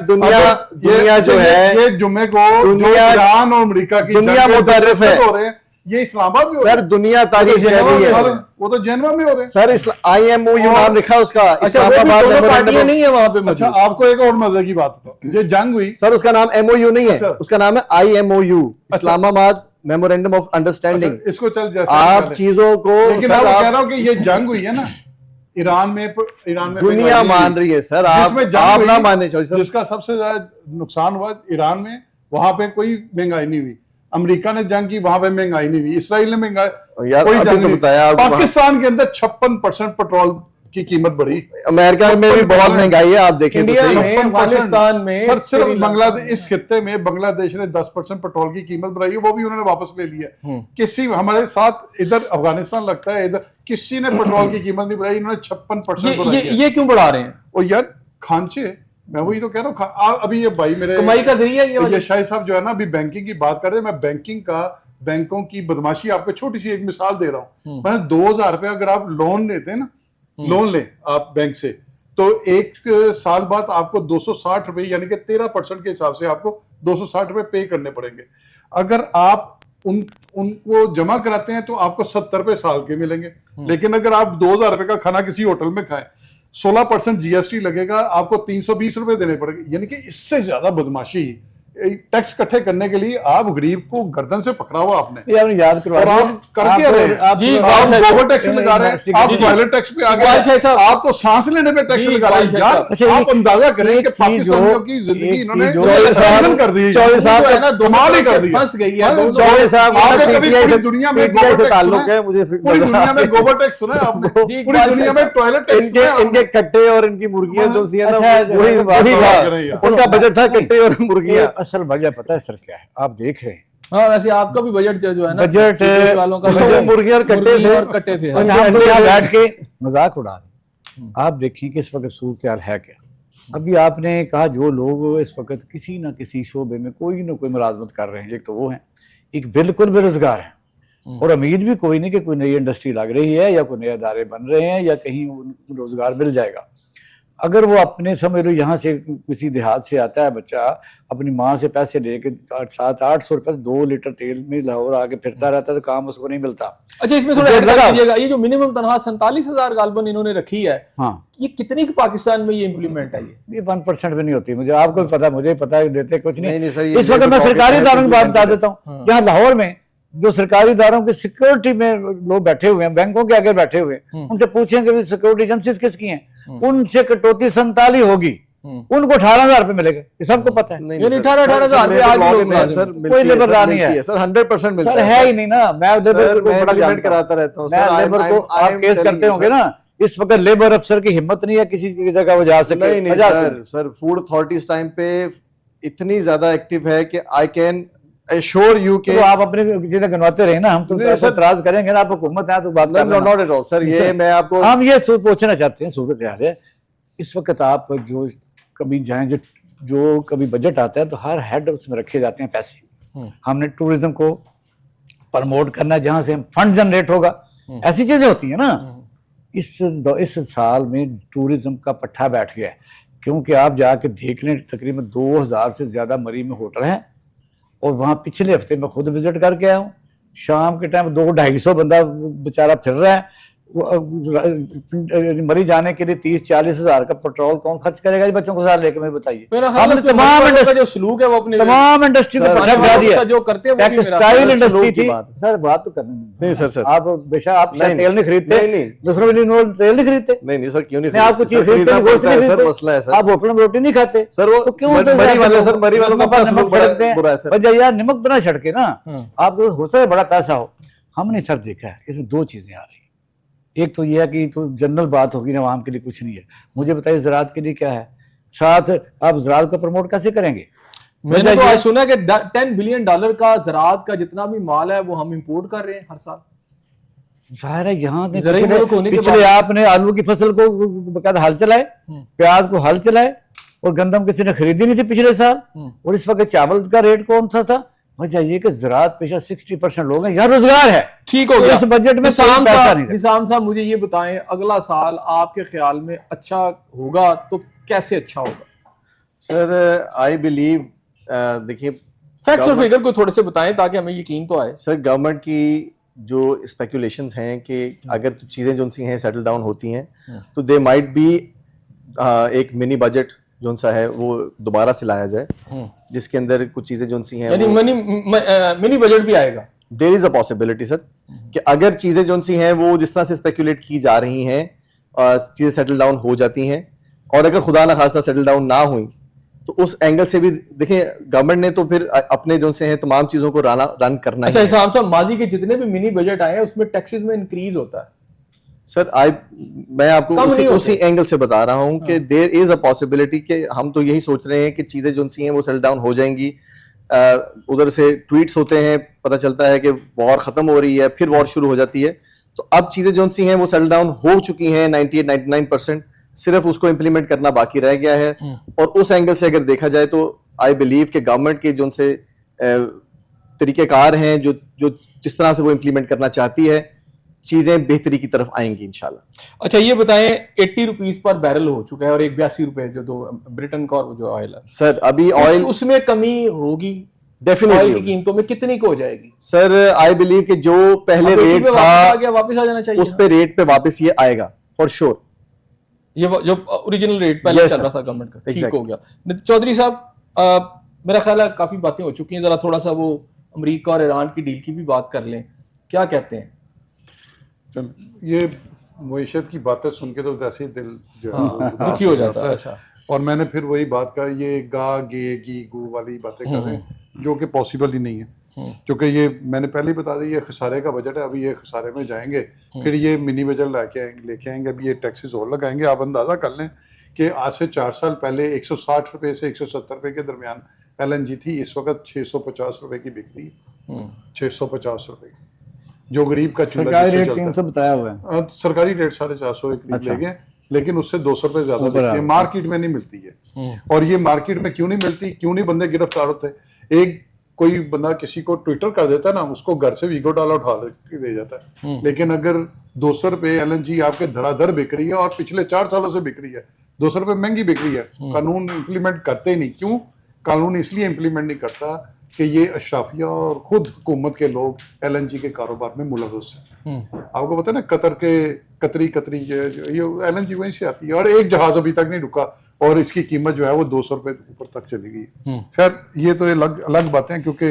दुनिया जो है, ये जुम्मे को ईरान और अमेरिका की दुनिया मुतर्रिफ है हो रहे हैं, ये इस्लामाबाद में सर, दुनिया तारीफ कर रही है। वो तो जेनेवा में हो रहे हैं सर। IMOU नाम लिखा उसका, इस्लामाबाद नहीं है वहां पे। अच्छा आपको एक और मजे की बात बताओ, ये जंग हुई सर, उसका नाम MOU नहीं है, उसका नाम है IMOU, Islamabad memorandum of understanding. इसको चल जैसे आप चीजों को, लेकिन मैं कह रहा हूं कि ये जंग हुई है ना ईरान में दुनिया मान रही है सर, आप ना माने। जिसका सबसे ज्यादा नुकसान हुआ ईरान में, वहां पे कोई महंगाई नहीं हुई। अमेरिका ने जंग की, वहां पे महंगाई नहीं हुई। इसराइल ने महंगाई, कोई जंग नहीं बताया। पाकिस्तान के अंदर 56% पेट्रोल की कीमत बढ़ी। अमेरिका में भी बहुत महंगाई है, आप देखें तो सही। अफगानिस्तान में सिर्फ बांग्लादेश, इस खित्ते में बांग्लादेश ने 10% पेट्रोल की कीमत बढ़ाई है, वो भी उन्होंने वापस ले लिया। किसी हमारे साथ इधर अफगानिस्तान लगता है, इधर किसी ने पेट्रोल की कीमत नहीं बढ़ाई, इन्होंने 56% बढ़ाई है। ये क्यों बढ़ा रहे हैं? और यार खांचे, मैं वही तो कह रहा हूँ। अभी ये भाई मेरे कमाई का जरिया ये शाहिद साहब जो है ना, अभी बैंकिंग की बात कर रहे हैं। मैं बैंकों की बदमाशी आपको छोटी सी एक मिसाल दे रहा हूँ। मैं 2000 रुपये अगर आप लोन लेते हैं ना, लोन लें आप बैंक से, तो एक साल बाद आपको 260 रुपए यानी कि 13% के हिसाब से आपको 260 रुपए पे करने पड़ेंगे। अगर आप उनको जमा कराते हैं तो आपको 70 रुपए साल के मिलेंगे। लेकिन अगर आप 2000 रुपए का खाना किसी होटल में खाएं, 16% GST लगेगा, आपको 320 रुपए देने पड़ेंगे। यानी कि इससे ज्यादा बदमाशी टैक्स इकट्ठे करने के लिए आप गरीब को गर्दन से पकड़ा हुआ आपने, ये आपने याद करवा और आप कर क्या रहे हैं? आप जी, आप बादशाह गोबर टैक्स लगा रहे हैं, आप टॉयलेट टैक्स पे आ बादशाह गए, साहब, आप तो सांस लेने पे टैक्स जी, लगा रहे हैं बादशाह यार। साहब। अच्छा, आप अंदाजा करें एक कि चीज पाकिस्तानियों जो- की जिंदगी एक इन्होंने चीज जो- जीवन कर दी, चौधरी साहब जो है ना, दोनों कमाल ही तरफ कर से दिया। फंस गई है, हाँ, दोनों चौधरी साहब आपने आपने कभी PTI पूरी से दुनिया में PTI गोबर से टैक्स ताल्लुक सुना है, मुझे पूरी दुनिया में गोबर टैक्स सुना है आपने? जी, पूरी बादशाह दुनिया में साहब। टॉयलेट टैक्स सुना है इनके आपने? कट्टे और इनकी मुर्गियां जो सी है ना, अच्छा, वही बात वही बात करें यार। था उनका बजट था, कट्टे और मुर्गियां। ये असल वजह पता है सर क्या है, आप देख रहे हैं हाँ, वैसे आपका भी बजट जो है ना, बजट BJP वालों का तो बजट मुर्गियां और कट्टे मुर्गी थे। और कट्टे थे, हाँ। अच्छा, हम तो यहाँ बैठ के मजाक उड़ा रहे हैं। आप देखिए कि इस वक्त सूरत हाल है क्या। अभी आपने कहा जो लोग इस वक्त किसी ना किसी शोबे में कोई ना कोई मुलाजमत कर रहे हैं, एक तो वो है, एक बिल्कुल बेरोजगार है, और उम्मीद भी कोई नहीं कि कोई नई इंडस्ट्री लग रही है या कोई नए अदारे बन रहे हैं या कहीं उनको रोजगार मिल जाएगा। अगर वो अपने समझ लो यहाँ से किसी देहात से आता है बच्चा, अपनी माँ से पैसे लेके 700-800 रुपए 2 लीटर तेल में लाहौर आके फिरता रहता है, तो काम उसको नहीं मिलता। अच्छा, इसमें थोड़ा जो ऐड कर लगा- दीजिएगा, ये जो मिनिमम तनख्वाह 47,000 गालबन इन्होंने रखी है, हाँ, ये कितनी की पाकिस्तान में ये इम्प्लीमेंट है? ये 1% भी नहीं होती। मुझे आपको भी पता, मुझे पता है, देते कुछ नहीं, नहीं। सर, ये इस वक्त labor मैं pocket सरकारी है, इदारों की बात बता 50% देता हूँ, जहाँ लाहौर में जो सरकारी इदारों के सिक्योरिटी में लोग बैठे हुए हैं, बैंकों के आगे बैठे हुए हैं, उनसे पूछेंगे सिक्योरिटी एजेंसीज किसकी हैं, उनसे कटौती 47 होगी, उनको 18,000 रुपए मिलेगा, ये सबको पता है। नहीं, यानी सर, 18,000 सर, आज भी labor लोग law के तहत, मुलाजिम सर, हैं। मिलती कोई है, लेबर सर, लॉ नहीं मिलती है। सर, 100% मिलता सर है ही नहीं ना, मैं सर, लेबर को मैं बड़ा implement जानता हूं। कराता रहता हूं, मैं सर, लेबर को I आप am केस telling करते you, होंगे सर। ना, इस वक्त लेबर अफसर की हिम्मत नहीं है किसी की जगह वो जा सके। नहीं वजह सर, सर फूड अथॉरिटी इस टाइम पे इतनी ज्यादा एक्टिव है कि आई कैन एश्योर यू के तो आप अपने किसी ने गिनवाते रहे ना, हम तो नहीं, सर। एतराज करेंगे ना, आप हुकूमत है तो बात कर लेना। नॉट एट ऑल सर, ये मैं आपको हम ये पूछना चाहते हैं, सूरत हाल है इस वक्त, आप जो कभी जाएं, जो कभी बजट आता है तो हर हेड उसमें रखे जाते हैं पैसे। हमने टूरिज्म को प्रमोट करना है, जहां से हम फंड जनरेट होगा, ऐसी चीजें होती है ना। इस साल में टूरिज्म का पट्टा बैठ गया है, क्योंकि आप जाके देख लें तकरीबन 2000 से ज्यादा मरी में होटल हैं, और वहां पिछले हफ्ते में खुद विजिट करके आया हूँ, शाम के टाइम 200-250 बंदा बेचारा फिर रहा है। मरी जाने के लिए 30-40 हजार का पेट्रोल कौन खर्च करेगा जी बच्चों को साथ लेके, मैं बताइए। मेरा ख्याल है हमने तमाम का इंडस्ट्री जो सलूक है वो अपने तमाम इंडस्ट्री को सर, पट्टा बिठा दिया। जो करते हैं वो भी मेरा टेक्सटाइल ख्याल है इंडस्ट्री सलूक की थी बात है। सर, बात तो करनी नहीं, सर, सर। आप बेशक आप शायद नहीं, तेल नहीं खरीदते, नहीं, नहीं। दूसरों के लिए तेल नहीं खरीदते, नहीं सर, क्यों नहीं नहीं आपको चीज खरीदते खरीदना नहीं, गोश्त पड़ता नहीं है, सर, खरीदते, मसला है सर। आप होटल में रोटी नहीं खाते सर, वो तो क्यों मरी तो वाले लोग सर, मरी वालों का नमक अपना सलूक बड़ा छिड़कते हैं। बुरा है, सर। वजह यार नमक तो ना छिड़के ना, आपको हो सकता है बड़ा पैसा हो। हमने सर देखा है इसमें दो चीजें आ रही हैं, एक तो यह है कि तो जनरल बात होगी ना, आवाम के लिए कुछ नहीं है। मुझे बताइए ज़राअत के लिए क्या है, साथ आप ज़राअत को प्रमोट कैसे करेंगे? मैंने तो आज सुना कि $10 बिलियन का ज़राअत का जितना भी माल है वो हम इंपोर्ट कर रहे हैं हर साल। जाहिर है यहाँ के ज़रूरी मुल्क होने के पिछले आपने आलू की फसल को बकायदा हल चलाए, प्याज को हल चलाए, और गंदम किसी ने खरीदी नहीं थी पिछले साल, और इस वक्त चावल का रेट कौन सा था? वजह ये कि ज़राअत पेशा 60% लोग हैं, यहाँ रोजगार है। ठीक हो तो गया। इस बजट में हिसाम कोई पैसा साहब, नहीं है। हिसाम साहब मुझे ये बताएं, अगला साल आपके ख्याल में अच्छा होगा तो कैसे अच्छा होगा? सर आई बिलीव, देखिए फैक्ट्स और फिगर को थोड़े से बताएं ताकि हमें यकीन तो आए। सर, गवर्नमेंट की जो स्पेकुलेशंस हैं कि अगर चीज़ें जो सी हैं सेटल डाउन होती हैं तो दे माइट बी एक मिनी बजट जो सा है वो दोबारा से लाया जाए, जिसके अंदर कुछ चीज़ें जो सी हैं यानी मिनी बजट भी आएगा। There is a possibility sir कि अगर चीज़ें जो सी हैं वो जिस तरह से स्पेकुलेट की जा रही हैं, चीज़ें सेटल डाउन हो जाती हैं, और अगर खुदा ना खास्ता सेटल डाउन ना हुई तो उस एंगल से भी देखिए गवर्नमेंट ने तो फिर अपने जो से हैं तमाम चीज़ों को रन करना अच्छा है। हिसाम साहब, माजी के जितने भी मिनी बजट आए हैं उसमें टैक्सेस में इंक्रीज होता है सर मैं आपको कम नहीं उसी होते। एंगल से बता रहा हूं कि देयर इज अ पॉसिबिलिटी कि हम तो यही सोच रहे हैं कि चीजें जो सी हैं वो सेटल डाउन हो जाएंगी। उधर से ट्वीट्स होते हैं, पता चलता है कि वॉर खत्म हो रही है, फिर वॉर शुरू हो जाती है। तो अब चीजें जो सी हैं वो सेटल डाउन हो चुकी हैं 98-99%, सिर्फ उसको इम्प्लीमेंट करना बाकी रह गया है। और उस एंगल से अगर देखा जाए तो आई बिलीव कि गवर्नमेंट के जो से तरीकेकार हैं, जो जिस तरह से वो इम्प्लीमेंट करना चाहती है, चीजें बेहतरी की तरफ आएंगी इंशाल्लाह। अच्छा ये बताएं, 80 रुपीज पर बैरल हो चुका है और 82 रुपए जो दो ब्रिटेन का और जो ऑयल है सर अभी ऑयल उसमें कमी होगी, ऑयल की डेफिनेटली कीमतों में कितनी को हो जाएगी? सर आई बिलीव कि जो पहले अब 80 रेट पे वापस था आ गया, वापस आ जाना चाहिए उस पे रेट पे वापस ये आएगा फॉर श्योर। ये जो ओरिजिनल रेट पहले Yes, चल sir. रहा था गवर्नमेंट का, ठीक Exactly. हो गया। चौधरी साहब, मेरा ख्याल है काफ़ी बातें हो चुकी हैं, ज़रा थोड़ा सा वो अमेरिका और ईरान की डील की भी बात कर लें, क्या कहते हैं? चल, ये मईशत की बातें सुन के तो वैसे ही दिल जो है वो उदास दुखी हो जाता है। अच्छा। और मैंने फिर वही बात कहा, ये गा गे गी गू वाली बातें कर रहे हैं जो कि पॉसिबल ही नहीं है, क्योंकि ये मैंने पहले ही बता दी, ये खसारे का बजट है, अभी ये खसारे में जाएंगे, फिर ये मिनी बजट लेके आएंगे, अभी ये टैक्सेस और लगाएंगे। आप अंदाजा कर लें कि आज से 4 साल पहले 160 रुपए से 170 रुपए के दरमियान LNG थी, इस वक्त 650 रुपए की बिक रही है, 650 रुपए की, जो गरीब का चूल्हा सरकारी जिससे रेट चलता है। 300 बताया हुआ है। सरकारी रेट 450 के करीब अच्छा। ले गए, लेकिन उससे 200 रुपए ज्यादा ऊपर बिकती है, आ- मार्केट में नहीं मिलती है। और ये मार्केट में क्यों नहीं मिलती, क्यों नहीं बंदे गिरफ्तार होते? एक कोई बंदा किसी को ट्विटर कर देता है ना, उसको घर से वीगो डाला उठा दे जाता है। लेकिन अगर 200 रुपए LNG आपके धड़ाधड़ बिक रही है और पिछले 4 सालों से बिक रही है, 200 रुपए महंगी बिक रही है, कानून इंप्लीमेंट करते ही नहीं। क्यों कानून इसलिए इंप्लीमेंट नहीं करता कि ये अशराफिया और खुद हुकूमत के लोग LNG के कारोबार में मुलव्वस हैं। आपको पता है ना, कतरी ये LNG वहीं से आती है, और एक जहाज अभी तक नहीं रुका और इसकी कीमत जो है वो 200 रुपए ऊपर तक चली गई। खैर ये तो अलग अलग बातें हैं, क्योंकि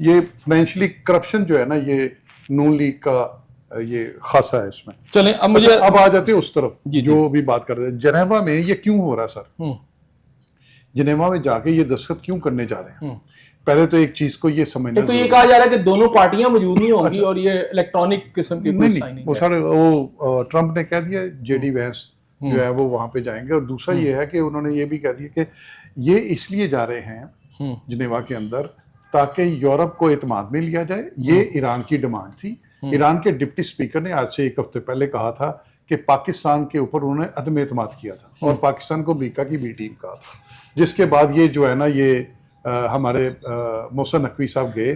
ये फाइनेंशियली करप्शन जो है ना, ये नून लीग का ये खासा है इसमें। चलें अब मुझे अब आ जाते हैं उस तरफ जी। जो अभी बात कर रहे हैं, जनेवा में ये क्यों हो रहा है सर? जनेवा में जाके ये दस्तखत क्यों करने जा रहे हैं? पहले तो एक चीज को ये समझना एक तो ये जरूरी कहा जा रहा है कि दोनों पार्टियां मौजूद नहीं होंगी और ये इलेक्ट्रॉनिक किस्म की कोई नहीं साइनिंग वो है। सारे वो ट्रम्प ने कह दिया, JD वैंस जो है वो वहां पे जाएंगे। और दूसरा ये है कि उन्होंने ये भी कह दिया कि ये इसलिए जा रहे हैं जनेवा के अंदर ताकि यूरोप को एतमाद में लिया जाए। ये ईरान की डिमांड थी। ईरान के डिप्टी स्पीकर ने आज से 1 हफ्ते पहले कहा था कि पाकिस्तान के ऊपर उन्होंने अदम एतमाद किया था और पाकिस्तान को अमेरिका की बी टीम कहा था, जिसके बाद ये जो है ना ये हमारे मोहसिन नकवी साहब गए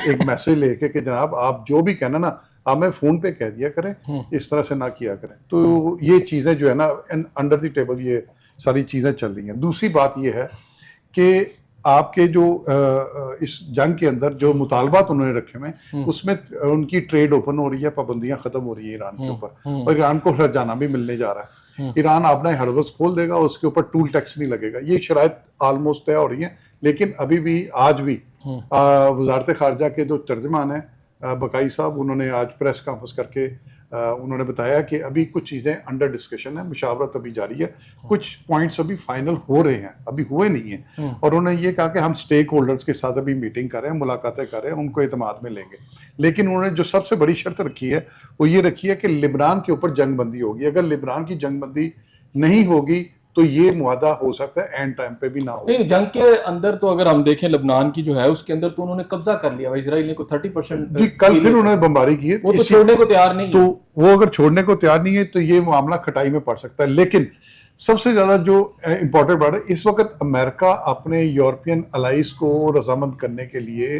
एक मैसेज लेके कि जनाब आप जो भी कहना ना आप हमें फोन पे कह दिया करें, इस तरह से ना किया करें। तो ये चीजें जो है ना अंडर द टेबल ये सारी चीजें चल रही हैं। दूसरी बात ये है कि आपके जो इस जंग के अंदर जो मुतालबात उन्होंने रखे हुए उसमें उनकी ट्रेड ओपन हो रही है, पाबंदियां खत्म हो रही है ईरान के ऊपर, और ईरान को खजाना भी मिलने जा रहा है। ईरान अपना हड़बस खोल देगा, उसके ऊपर टूल टैक्स नहीं लगेगा। ये शराइत ऑलमोस्ट तय हो रही है, लेकिन अभी भी आज भी वजारत खारजा के जो तर्जमान है बकाई साहब, उन्होंने आज प्रेस कॉन्फ्रेंस करके उन्होंने बताया कि अभी कुछ चीज़ें अंडर डिस्कशन है, मुशावरत अभी जारी है, कुछ पॉइंट्स अभी फाइनल हो रहे हैं, अभी हुए नहीं है। और उन्होंने ये कहा कि हम स्टेक होल्डर्स के साथ अभी मीटिंग कर रहे हैं, मुलाकातें कर रहे हैं, उनको एतमाद में लेंगे। लेकिन उन्होंने जो सबसे बड़ी शर्त रखी है वो ये रखी है कि लिबनान के ऊपर जंगबंदी होगी। अगर लिबनान की जंगबंदी नहीं होगी तो ये मुआदा हो सकता है एंड टाइम पे भी ना हो। नहीं, जंग के अंदर तो अगर हम देखें लबनान की जो है उसके अंदर तो उन्होंने कब्जा कर लिया, इजराइल ने को 30% जी कल फिर उन्होंने बमबारी की है, वो तो छोड़ने को तैयार नहीं तो है। वो अगर छोड़ने को तैयार नहीं है तो ये मामला खटाई में पड़ सकता है। लेकिन सबसे ज्यादा जो इंपॉर्टेंट बात है, इस वक्त अमेरिका अपने यूरोपियन अलाइज को रजामंद करने के लिए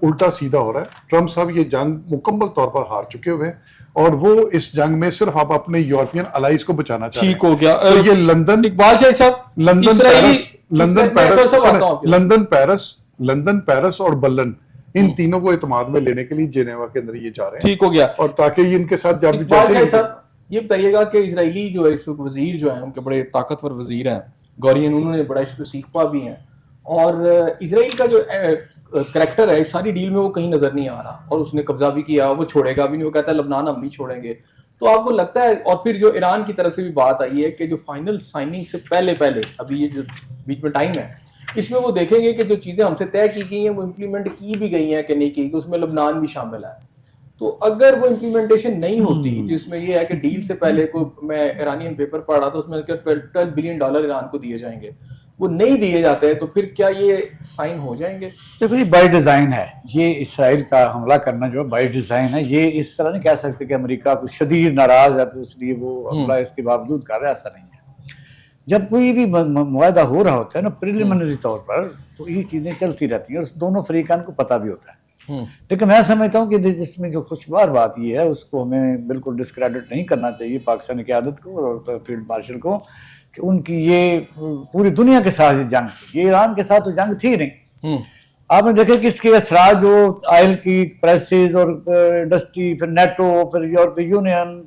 उल्टा सीधा हो रहा है। ट्रम्प साहब ये जंग मुकम्मल तौर पर हार चुके हुए हैं और वो इस जंग में सिर्फ आप अपने यूरोपियन अलाइज को बचाना चाहते हैं। ठीक हो गया। तो ये लंदन, इकबाल शाह साहब, लंदन पेरिस और बर्लिन, इन तीनों को एतमाद में लेने के लिए जेनेवा के अंदर ये जा रहे हैं। ठीक हो गया। और ताकि ये इनके साथ जब इकबाल शाह साहब ये बताइएगा कि इजरायली जो है इस वक्त वजीर जो है उनके बड़े ताकतवर वजीर हैं गौरियन, उन्होंने बड़ा इस पर सीखपा भी हैं और इजराइल का जो करैक्टर है इस सारी डील में वो कहीं नजर नहीं आ रहा और उसने कब्जा भी किया, वो छोड़ेगा भी नहीं, वो कहता है लबनान हम नहीं छोड़ेंगे। तो आपको लगता है, और फिर जो ईरान की तरफ से भी बात आई है कि जो फाइनल साइनिंग से पहले अभी ये जो बीच में टाइम है इसमें वो देखेंगे कि जो चीज़ें हमसे तय की गई हैं वो इम्प्लीमेंट की भी गई हैं कि नहीं की गई, उसमें लबनान भी शामिल है। तो अगर वो इम्प्लीमेंटेशन नहीं होती, जिसमें ये है कि डील से पहले को मैं ईरानियन पेपर पढ़ रहा था उसमें $12 बिलियन ईरान को दिए जाएंगे, वो नहीं दिए जाते हैं तो फिर क्या ये साइन हो जाएंगे? देखो ये बाय डिज़ाइन है, ये इसराइल का हमला करना जो बाय डिज़ाइन है। ये इस तरह नहीं कह सकते कि अमेरिका को शदीद नाराज है तो इसलिए वो हमला इसके बावजूद कर रहा है, ऐसा नहीं है। जब कोई भी मुआहदा हो रहा होता है ना प्रिलिमिनरी तौर पर, तो ये चीज़ें चलती रहती हैं और दोनों फरीकान को पता भी होता है। लेकिन मैं समझता हूँ कि जिसमें जो खुशगवार बात ये है उसको हमें बिल्कुल डिस्क्रेडिट नहीं करना चाहिए पाकिस्तानी क़यादत को और फील्ड मार्शल को कि उनकी ये पूरी दुनिया के साथ जंग थी, ये ईरान के साथ तो जंग थी नहीं। आपने देखा कि इसके असरार जो ऑयल की प्राइसेस और इंडस्ट्री, फिर नेटो, फिर यूरोपीय यूनियन,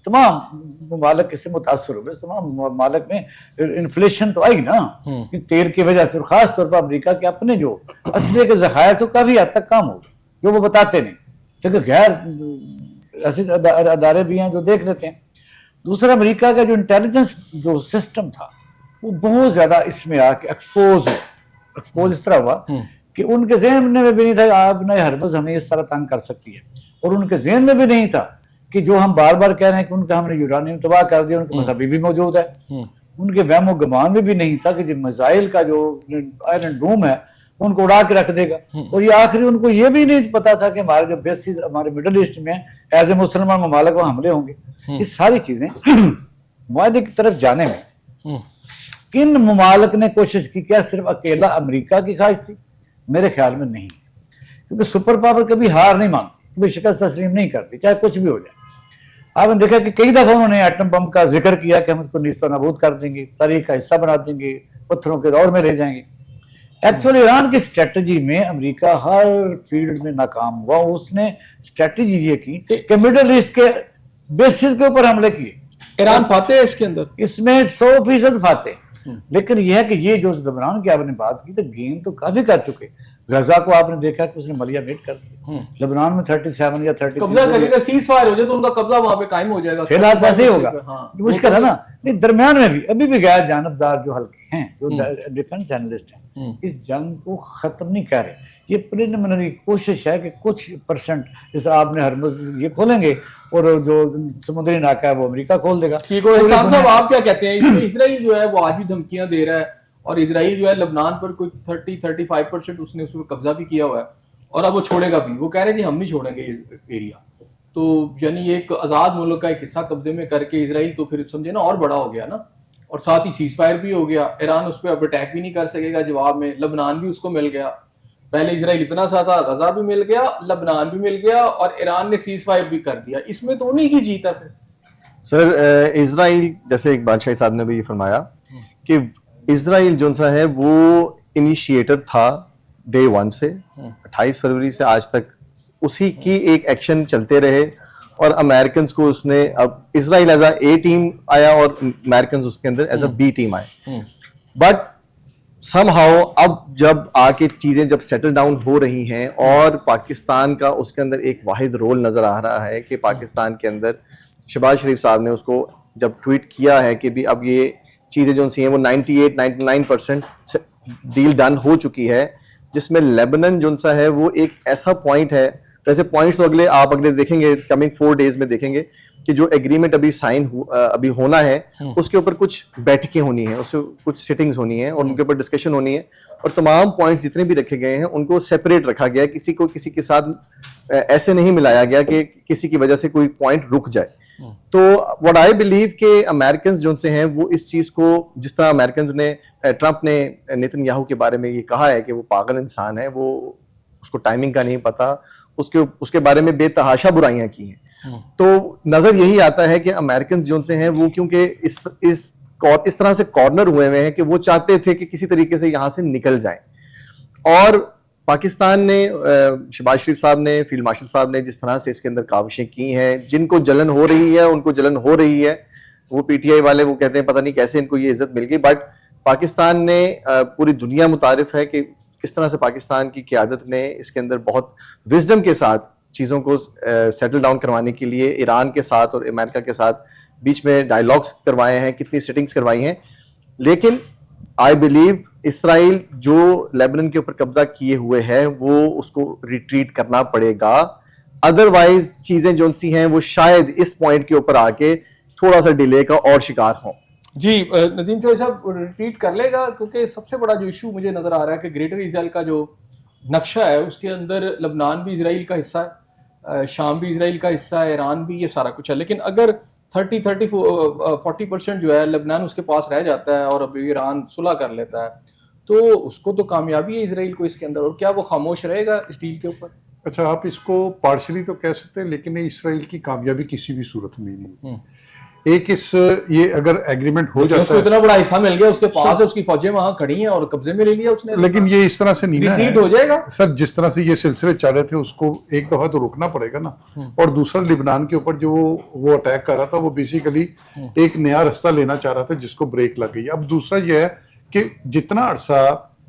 तमाम ममालिक इससे मुतासर हो गए, तमाम ममालिक में इन्फ्लेशन तो आई ना कि तेल की वजह से, और खास तौर पर अमेरिका के अपने जो असले के ज़खायर तो काफ़ी हद तक कम हो गए, जो वो बताते नहीं, क्योंकि गैर ऐसे अदारे भी हैं जो देख लेते हैं। दूसरा, अमेरिका का जो इंटेलिजेंस जो सिस्टम था वो बहुत ज़्यादा इसमें आके एक्सपोज इस तरह हुआ कि उनके जहन में भी नहीं था आपने हरबस हमें इस तरह तंग कर सकती है, और उनके जहन में भी नहीं था कि जो हम बार बार कह रहे हैं कि उनका हमने यूरानियम तबाह कर दिया, उनके पास अभी भी मौजूद है। उनके वहमो गुमान में भी नहीं था कि जो मिसाइल का जो आयरन डोम है उनको उड़ा के रख देगा। और ये आखिरी उनको ये भी नहीं पता था कि हमारे जो बेसिस हमारे मिडल ईस्ट में एज ए मुसलमान ममालिक वहाँ हमले होंगे। ये सारी चीजें मुआहदे की तरफ जाने में किन ममालिक ने कोशिश की? क्या सिर्फ अकेला अमेरिका की ख्वाहिश थी? मेरे ख्याल में नहीं, क्योंकि सुपर पावर कभी हार नहीं मानती, कभी शिकस्त तस्लीम नहीं करती, चाहे कुछ भी हो जाए। आपने देखा कि कई दफा उन्होंने एटम बम का जिक्र किया कि हम इसको नीस्तो नाबूद कर देंगे, तारीख का हिस्सा बना देंगे, पत्थरों के दौर में ले जाएंगे। एक्चुअली ईरान की स्ट्रेटजी में अमेरिका हर फील्ड में नाकाम हुआ। उसने स्ट्रेटजी ये की कि मिडिल ईस्ट के बेसिस के ऊपर हमले किए। ईरान फाते है इसके अंदर, इसमें 100% फाते। लेकिन यह है कि ये जो लेबनान की आपने बात की तो गेम तो काफी कर चुके। गजा को आपने देखा कि उसने मलिया मेट कर दिया। लेबनान में 37 या 33 कब्जा करेगा, सीज फायर हो जाए तो उनका कब्जा वहां पे कायम हो जाएगा। फिलहाल तो ऐसे ही होगा। हाँ, मुश्किल है ना। नहीं, दरमियान में भी अभी भी गैर जानबदार जो हल्के हैं, जो डिफेंस एनालिस्ट हैं, इस जंग को खत्म नहीं कर रहे। ये प्रिलिमिनरी कोशिश है कि कुछ परसेंट, जैसे आपने हरमुज ये खोलेंगे और जो समुद्री नाका है वो अमेरिका खोल देगा। ठीक है इहसान साहब, आप क्या कहते हैं इसमें? इसराइल जो है वो आज भी धमकियां दे रहा है, और इसराइल जो है लेबनान पर कोई 30-35% उसने उसमें कब्जा भी किया हुआ है, और अब वो छोड़ेगा भी। वो कह रहे हैं कि हम नहीं छोड़ेंगे इस एरिया। तो यानी एक आज़ाद मुल्क का एक हिस्सा कब्जे में करके इसराइल तो फिर समझे ना और बड़ा हो गया ना, और साथ ही सीज फायर भी हो गया। ईरान उस पर अब अटैक भी नहीं कर सकेगा जवाब में। लेबनान भी उसको मिल गया। पहले इसराइल इतना सा था, गजा भी मिल गया, लेबनान भी मिल गया, और ईरान ने सीज फायर भी कर दिया। इसमें तो उन्हीं की जीत है फिर। सर, इसराइल, जैसे एक बादशाही साहब ने भी फरमाया कि इसराइल जो सा है वो इनिशिएटर था डे 1 से 28 फरवरी से आज तक उसी की एक एक्शन चलते रहे, और अमेरिकन को उसने, अब इसराइल एज ए टीम आया और अमेरिकन उसके अंदर एज अ बी टीम आए। बट समहाउ अब जब आके चीजें जब सेटल डाउन हो रही हैं और पाकिस्तान का उसके अंदर एक वाहिद रोल नजर आ रहा है कि पाकिस्तान के अंदर शहबाज शरीफ साहब ने उसको जब ट्वीट किया है कि भी अब ये चीजें जो सी हैं वो 98-99% डील डन हो चुकी है, जिसमें लेबनान जो सा है वो एक ऐसा पॉइंट है। वैसे पॉइंट्स तो आप अगले देखेंगे, कमिंग 4 डेज में देखेंगे कि जो एग्रीमेंट अभी साइन अभी होना है उसके ऊपर कुछ बैठकें होनी है, उससे कुछ सिटिंग्स होनी है और उनके ऊपर डिस्कशन होनी है, और तमाम पॉइंट्स जितने भी रखे गए हैं उनको सेपरेट रखा गया। किसी को किसी के साथ ऐसे नहीं मिलाया गया कि किसी की वजह से कोई पॉइंट रुक जाए। तो व्हाट आई बिलीव के अमेरिकन जो से हैं वो इस चीज को, जिस तरह अमेरिकन ने, ट्रंप ने नेतन्याहू के बारे में ये कहा है कि वो पागल इंसान है, वो उसको टाइमिंग का नहीं पता, उसके बारे में बेतहाशा बुराइयां की हैं। तो नजर यही आता है कि अमेरिकन जो से हैं वो क्योंकि इस तरह से कॉर्नर हुए हैं कि वो चाहते थे कि किसी तरीके से यहां से निकल जाएं। और पाकिस्तान ने, शहबाज शरीफ साहब ने, फील्ड मार्शल साहब ने जिस तरह से इसके अंदर काविशें की हैं, जिनको जलन हो रही है उनको जलन हो रही है। वो पीटीआई वाले वो कहते हैं पता नहीं कैसे इनको ये इज्जत मिल गई, बट पाकिस्तान ने, पूरी दुनिया मुतारिफ है कि किस तरह से पाकिस्तान की क़यादत ने इसके अंदर बहुत विजडम के साथ चीज़ों को सेटल डाउन करवाने के लिए ईरान के साथ और अमेरिका के साथ बीच में डायलॉग्स करवाए हैं, कितनी सिटिंग्स करवाई हैं। लेकिन आई बिलीव इसराइल जो लेबनान के ऊपर कब्जा किए हुए है वो उसको रिट्रीट करना पड़ेगा, अदरवाइज चीजें जो सी हैं वो शायद इस पॉइंट के ऊपर आके थोड़ा सा डिले का और शिकार हो। जी नदीम चौधरी साहब रिट्रीट कर लेगा, क्योंकि सबसे बड़ा जो इशू मुझे नजर आ रहा है कि ग्रेटर इजराइल का जो नक्शा है उसके अंदर लेबनान भी इजराइल का हिस्सा है, शाम भी इजराइल का हिस्सा है, ईरान भी, ये सारा कुछ है। लेकिन अगर 30-40% जो है लेबनान उसके पास रह जाता है और अभी ईरान सुलह कर लेता है, तो उसको तो कामयाबी है इसराइल को इसके अंदर, और क्या वो खामोश रहेगा इस डील के ऊपर? अच्छा, आप इसको पार्शली तो कह सकते हैं, लेकिन इसराइल की कामयाबी किसी भी सूरत में नहीं। एक इस ये अगर एग्रीमेंट हो उसको जाता है, इतना बड़ा हिस्सा मिल गया, उसके पास है, उसकी फौजें वहां खड़ी हैं और कब्जे में ले लिया उसने, लेकिन ये इस तरह से नहीं ना रिट्रीट है हो जाएगा। सर। जिस तरह से ये सिलसिले चल रहे थे उसको एक दफा तो रुकना पड़ेगा ना। और दूसरा, लिबनान के ऊपर जो वो अटैक कर रहा था वो बेसिकली एक नया रास्ता लेना चाह रहा था जिसको ब्रेक लग गई। अब दूसरा ये है कि जितना अरसा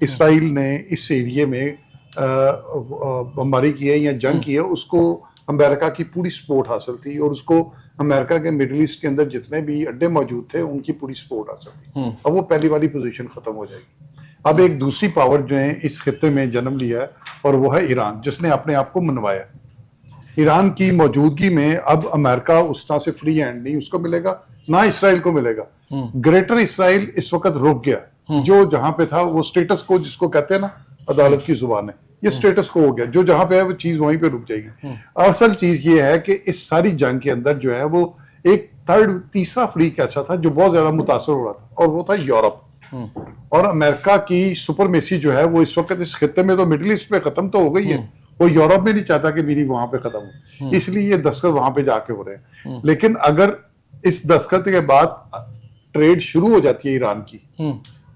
इसराइल ने इस एरिया में बमबारी की है या जंग की है, उसको अमेरिका की पूरी सपोर्ट हासिल थी, और उसको अमेरिका के मिडिल ईस्ट के अंदर जितने भी अड्डे मौजूद थे उनकी पूरी सपोर्ट हासिल थी। अब वो पहली वाली पोजीशन खत्म हो जाएगी। अब एक दूसरी पावर जो है इस खित्ते में जन्म लिया है, और वो है ईरान, जिसने अपने आप को मनवाया। ईरान की मौजूदगी में अब अमेरिका उस तरह से फ्री हैंड नहीं उसको मिलेगा, ना इसराइल को मिलेगा। ग्रेटर इसराइल इस वक्त रुक गया। जो जहां पे था वो स्टेटस को जिसको कहते हैं ना, अदालत की जुबान है, ये स्टेटस को हो गया। जो जहां पे है वो चीज वहीं पे रुक जाएगी। असल चीज ये है कि इस सारी जंग के अंदर जो है वो एक तीसरा फ्रीक ऐसा था जो बहुत ज्यादा मुतासर हो रहा था, और वो था यूरोप। और अमेरिका की सुपरमेसी जो है वो इस वक्त इस खित्ते में तो मिडिल ईस्ट पे खत्म तो हो गई है, वो यूरोप में नहीं चाहता कि मेरी वहां पे खत्म हो, इसलिए ये दस्तखत वहां पे जाके हो रहे हैं। लेकिन अगर इस दस्तखत के बाद ट्रेड शुरू हो जाती है ईरान की,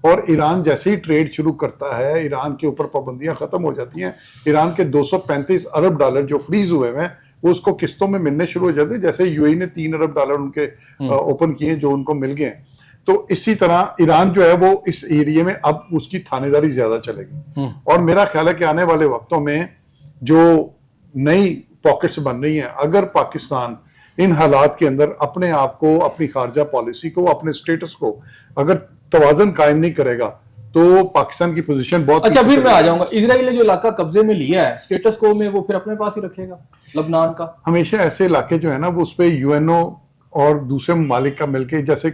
और ईरान जैसे ही ट्रेड शुरू करता है, ईरान के ऊपर पाबंदियां खत्म हो जाती हैं, ईरान के 235 अरब डॉलर जो फ्रीज हुए हैं वो उसको किस्तों में मिलने शुरू हो जाते हैं। जैसे यूएई ने 3 अरब डॉलर उनके ओपन किए जो उनको मिल गए हैं, तो इसी तरह ईरान जो है वो इस एरिया में अब उसकी थानेदारी ज्यादा चलेगी। और मेरा ख्याल है कि आने वाले वक्तों में जो नई पॉकेट्स बन रही हैं, अगर पाकिस्तान इन हालात के अंदर अपने आप को, अपनी खारजा पॉलिसी को, अपने स्टेटस को अगर तवाजन कायम नहीं करेगा तो पाकिस्तान की पोजीशन बहुत। अच्छा, फिर मैं आ जाऊंगा, इजराइल ने जो इलाका कब्जे में लिया है स्टेटस को में, वो फिर अपने पास ही रखेगा लबनान का? हमेशा ऐसे इलाके जो है ना वो उस पे यूएनओ और दूसरे ममालिक का मिलके, जैसे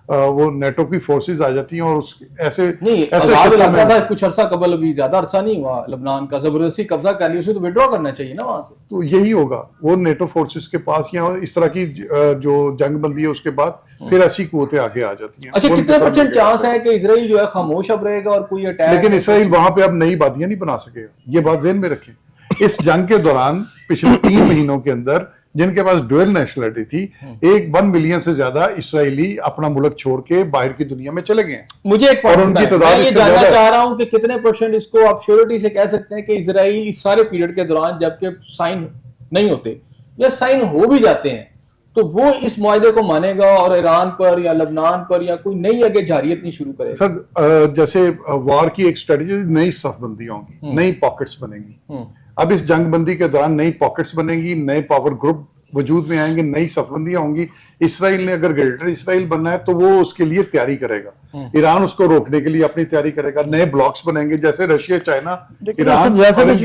वो नेटो की फोर्सेस आ जाती हैं और उस ऐसे नहीं, आजाद इलाका था कुछ अरसा कबल, अभी ज्यादा अरसा नहीं हुआ लबनान का, जबरदस्ती कब्जा कर लिया, उसे तो विड्रॉ करना चाहिए ना वहां से। तो यही होगा, वो नेटो फोर्सेस के पास या इस तरह की जो जंग बंदी है उसके बाद फिर ऐसी कुवतें आगे आ जाती हैं। अच्छा, कितने परसेंट चांस है कि इजराइल जो है खामोश अब रहेगा और कोई अटैक? लेकिन इसराइल वहां पे अब नई बादियां नहीं बना सकेगा, ये बात ज़हन में रखें। इस जंग के दौरान पिछले 3 महीनों के अंदर जिनके पास डुअल नेशनलिटी थी, 1 मिलियन से ज्यादा इसराइली अपना मुल्क छोड़ के बाहर की दुनिया में चले गए हैं। मुझे एक और उनकी तादाद मैं ये इससे जानना ज्यादा चाह रहा हूं कि कितने परसेंट इसको आप श्योरिटी से कह सकते हैं कि इजराइल इस सारे पीरियड के दौरान, जबकि साइन नहीं होते या साइन हो भी जाते हैं, तो वो इस मुआहदे को मानेगा और ईरान पर या लबनान पर या कोई नई आगे जारियत नहीं शुरू करेगा? सर, जैसे वार की एक स्ट्रेटेजी, नई सफबंदियां होंगी, नई पॉकेट्स बनेंगी। अब इस जंगबंदी के दौरान नई पॉकेट्स बनेंगी, नए पावर ग्रुप वजूद में आएंगे, नई सफबंदियां होंगी। इसराइल ने अगर ग्रेटर इसराइल बनना है तो वो उसके लिए तैयारी करेगा, ईरान उसको रोकने के लिए अपनी तैयारी करेगा, नए ब्लॉक्स बनेंगे जैसे रशिया, चाइना, ईरान,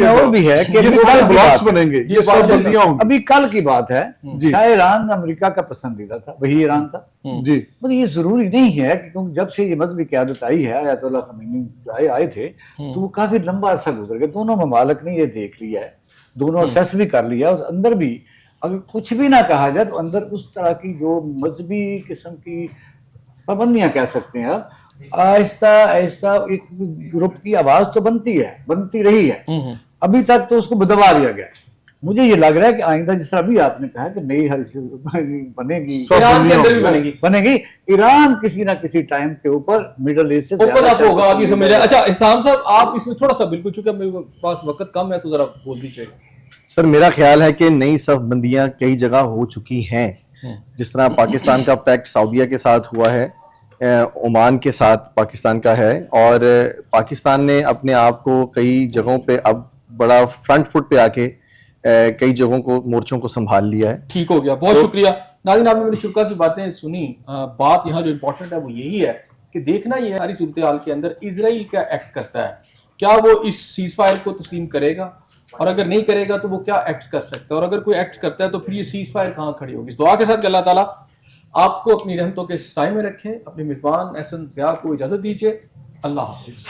और भी है कि ये सारे ब्लॉक्स बनेंगे, ये सफबंदियां होंगी। अभी कल की बात है, शायद ईरान अमेरिका का पसंदीदा था, वही ईरान था जी। मतलब ये जरूरी नहीं है कि क्योंकि जब से ये मजहबी क़यादत आई है, अयतुल्लाह ख़मीनी आए थे, तो वो काफी लंबा अरसा गुजर गया। दोनों ममालिक ने ये देख लिया है, दोनों असेस भी कर लिया, और अंदर भी अगर कुछ भी ना कहा जाए तो अंदर उस तरह की जो मजहबी किस्म की पाबंदियां कह सकते हैं, आहिस्ता आहिस्ता एक ग्रुप की आवाज तो बनती रही है, अभी तक तो उसको दबा दिया गया। मुझे ये लग रहा है कि आइंदा जिस तरह अभी आपने कहा कि नई बनेगी, ईरान के अंदर भी बनेगी, ईरान किसी ना किसी टाइम के ऊपर मिडल ईस्ट से ओपन अप होगा, आप ये समझ रहे हैं। अच्छा इस्लाम साहब, आप इसमें थोड़ा सा, बिल्कुल चूंकि मेरे पास वक्त कम है तो जरा बोल दीजिए। सर, मेरा ख्याल है कि नई सफबंदियां कई जगह हो चुकी हैं। जिस तरह पाकिस्तान का पैक्ट सऊदीया के साथ हुआ है, ओमान के साथ पाकिस्तान का है, और पाकिस्तान ने अपने आप को कई जगहों पे अब बड़ा फ्रंट फुट पे आके कई जगहों को, मोर्चों को संभाल लिया है। ठीक हो गया, बहुत शुक्रिया नाज़रीन, आपने मेरी शुक्रिया की बातें सुनी। बात यहाँ जो इम्पोर्टेंट है वो यही है कि देखना ये सारी सूरत हाल के अंदर इजराइल क्या एक्ट करता है, क्या वो इस सीज फायर को तस्लीम करेगा, और अगर नहीं करेगा तो वो क्या एक्ट कर सकता है, और अगर कोई एक्ट करता है तो फिर ये सीज फायर कहाँ खड़ी होगी। इस दुआ के साथ कि अल्लाह ताला आपको अपनी रहमतों के साए में रखे। अपने मेजबान एहसन ज़िया को इजाजत दीजिए। अल्लाह हाफिज।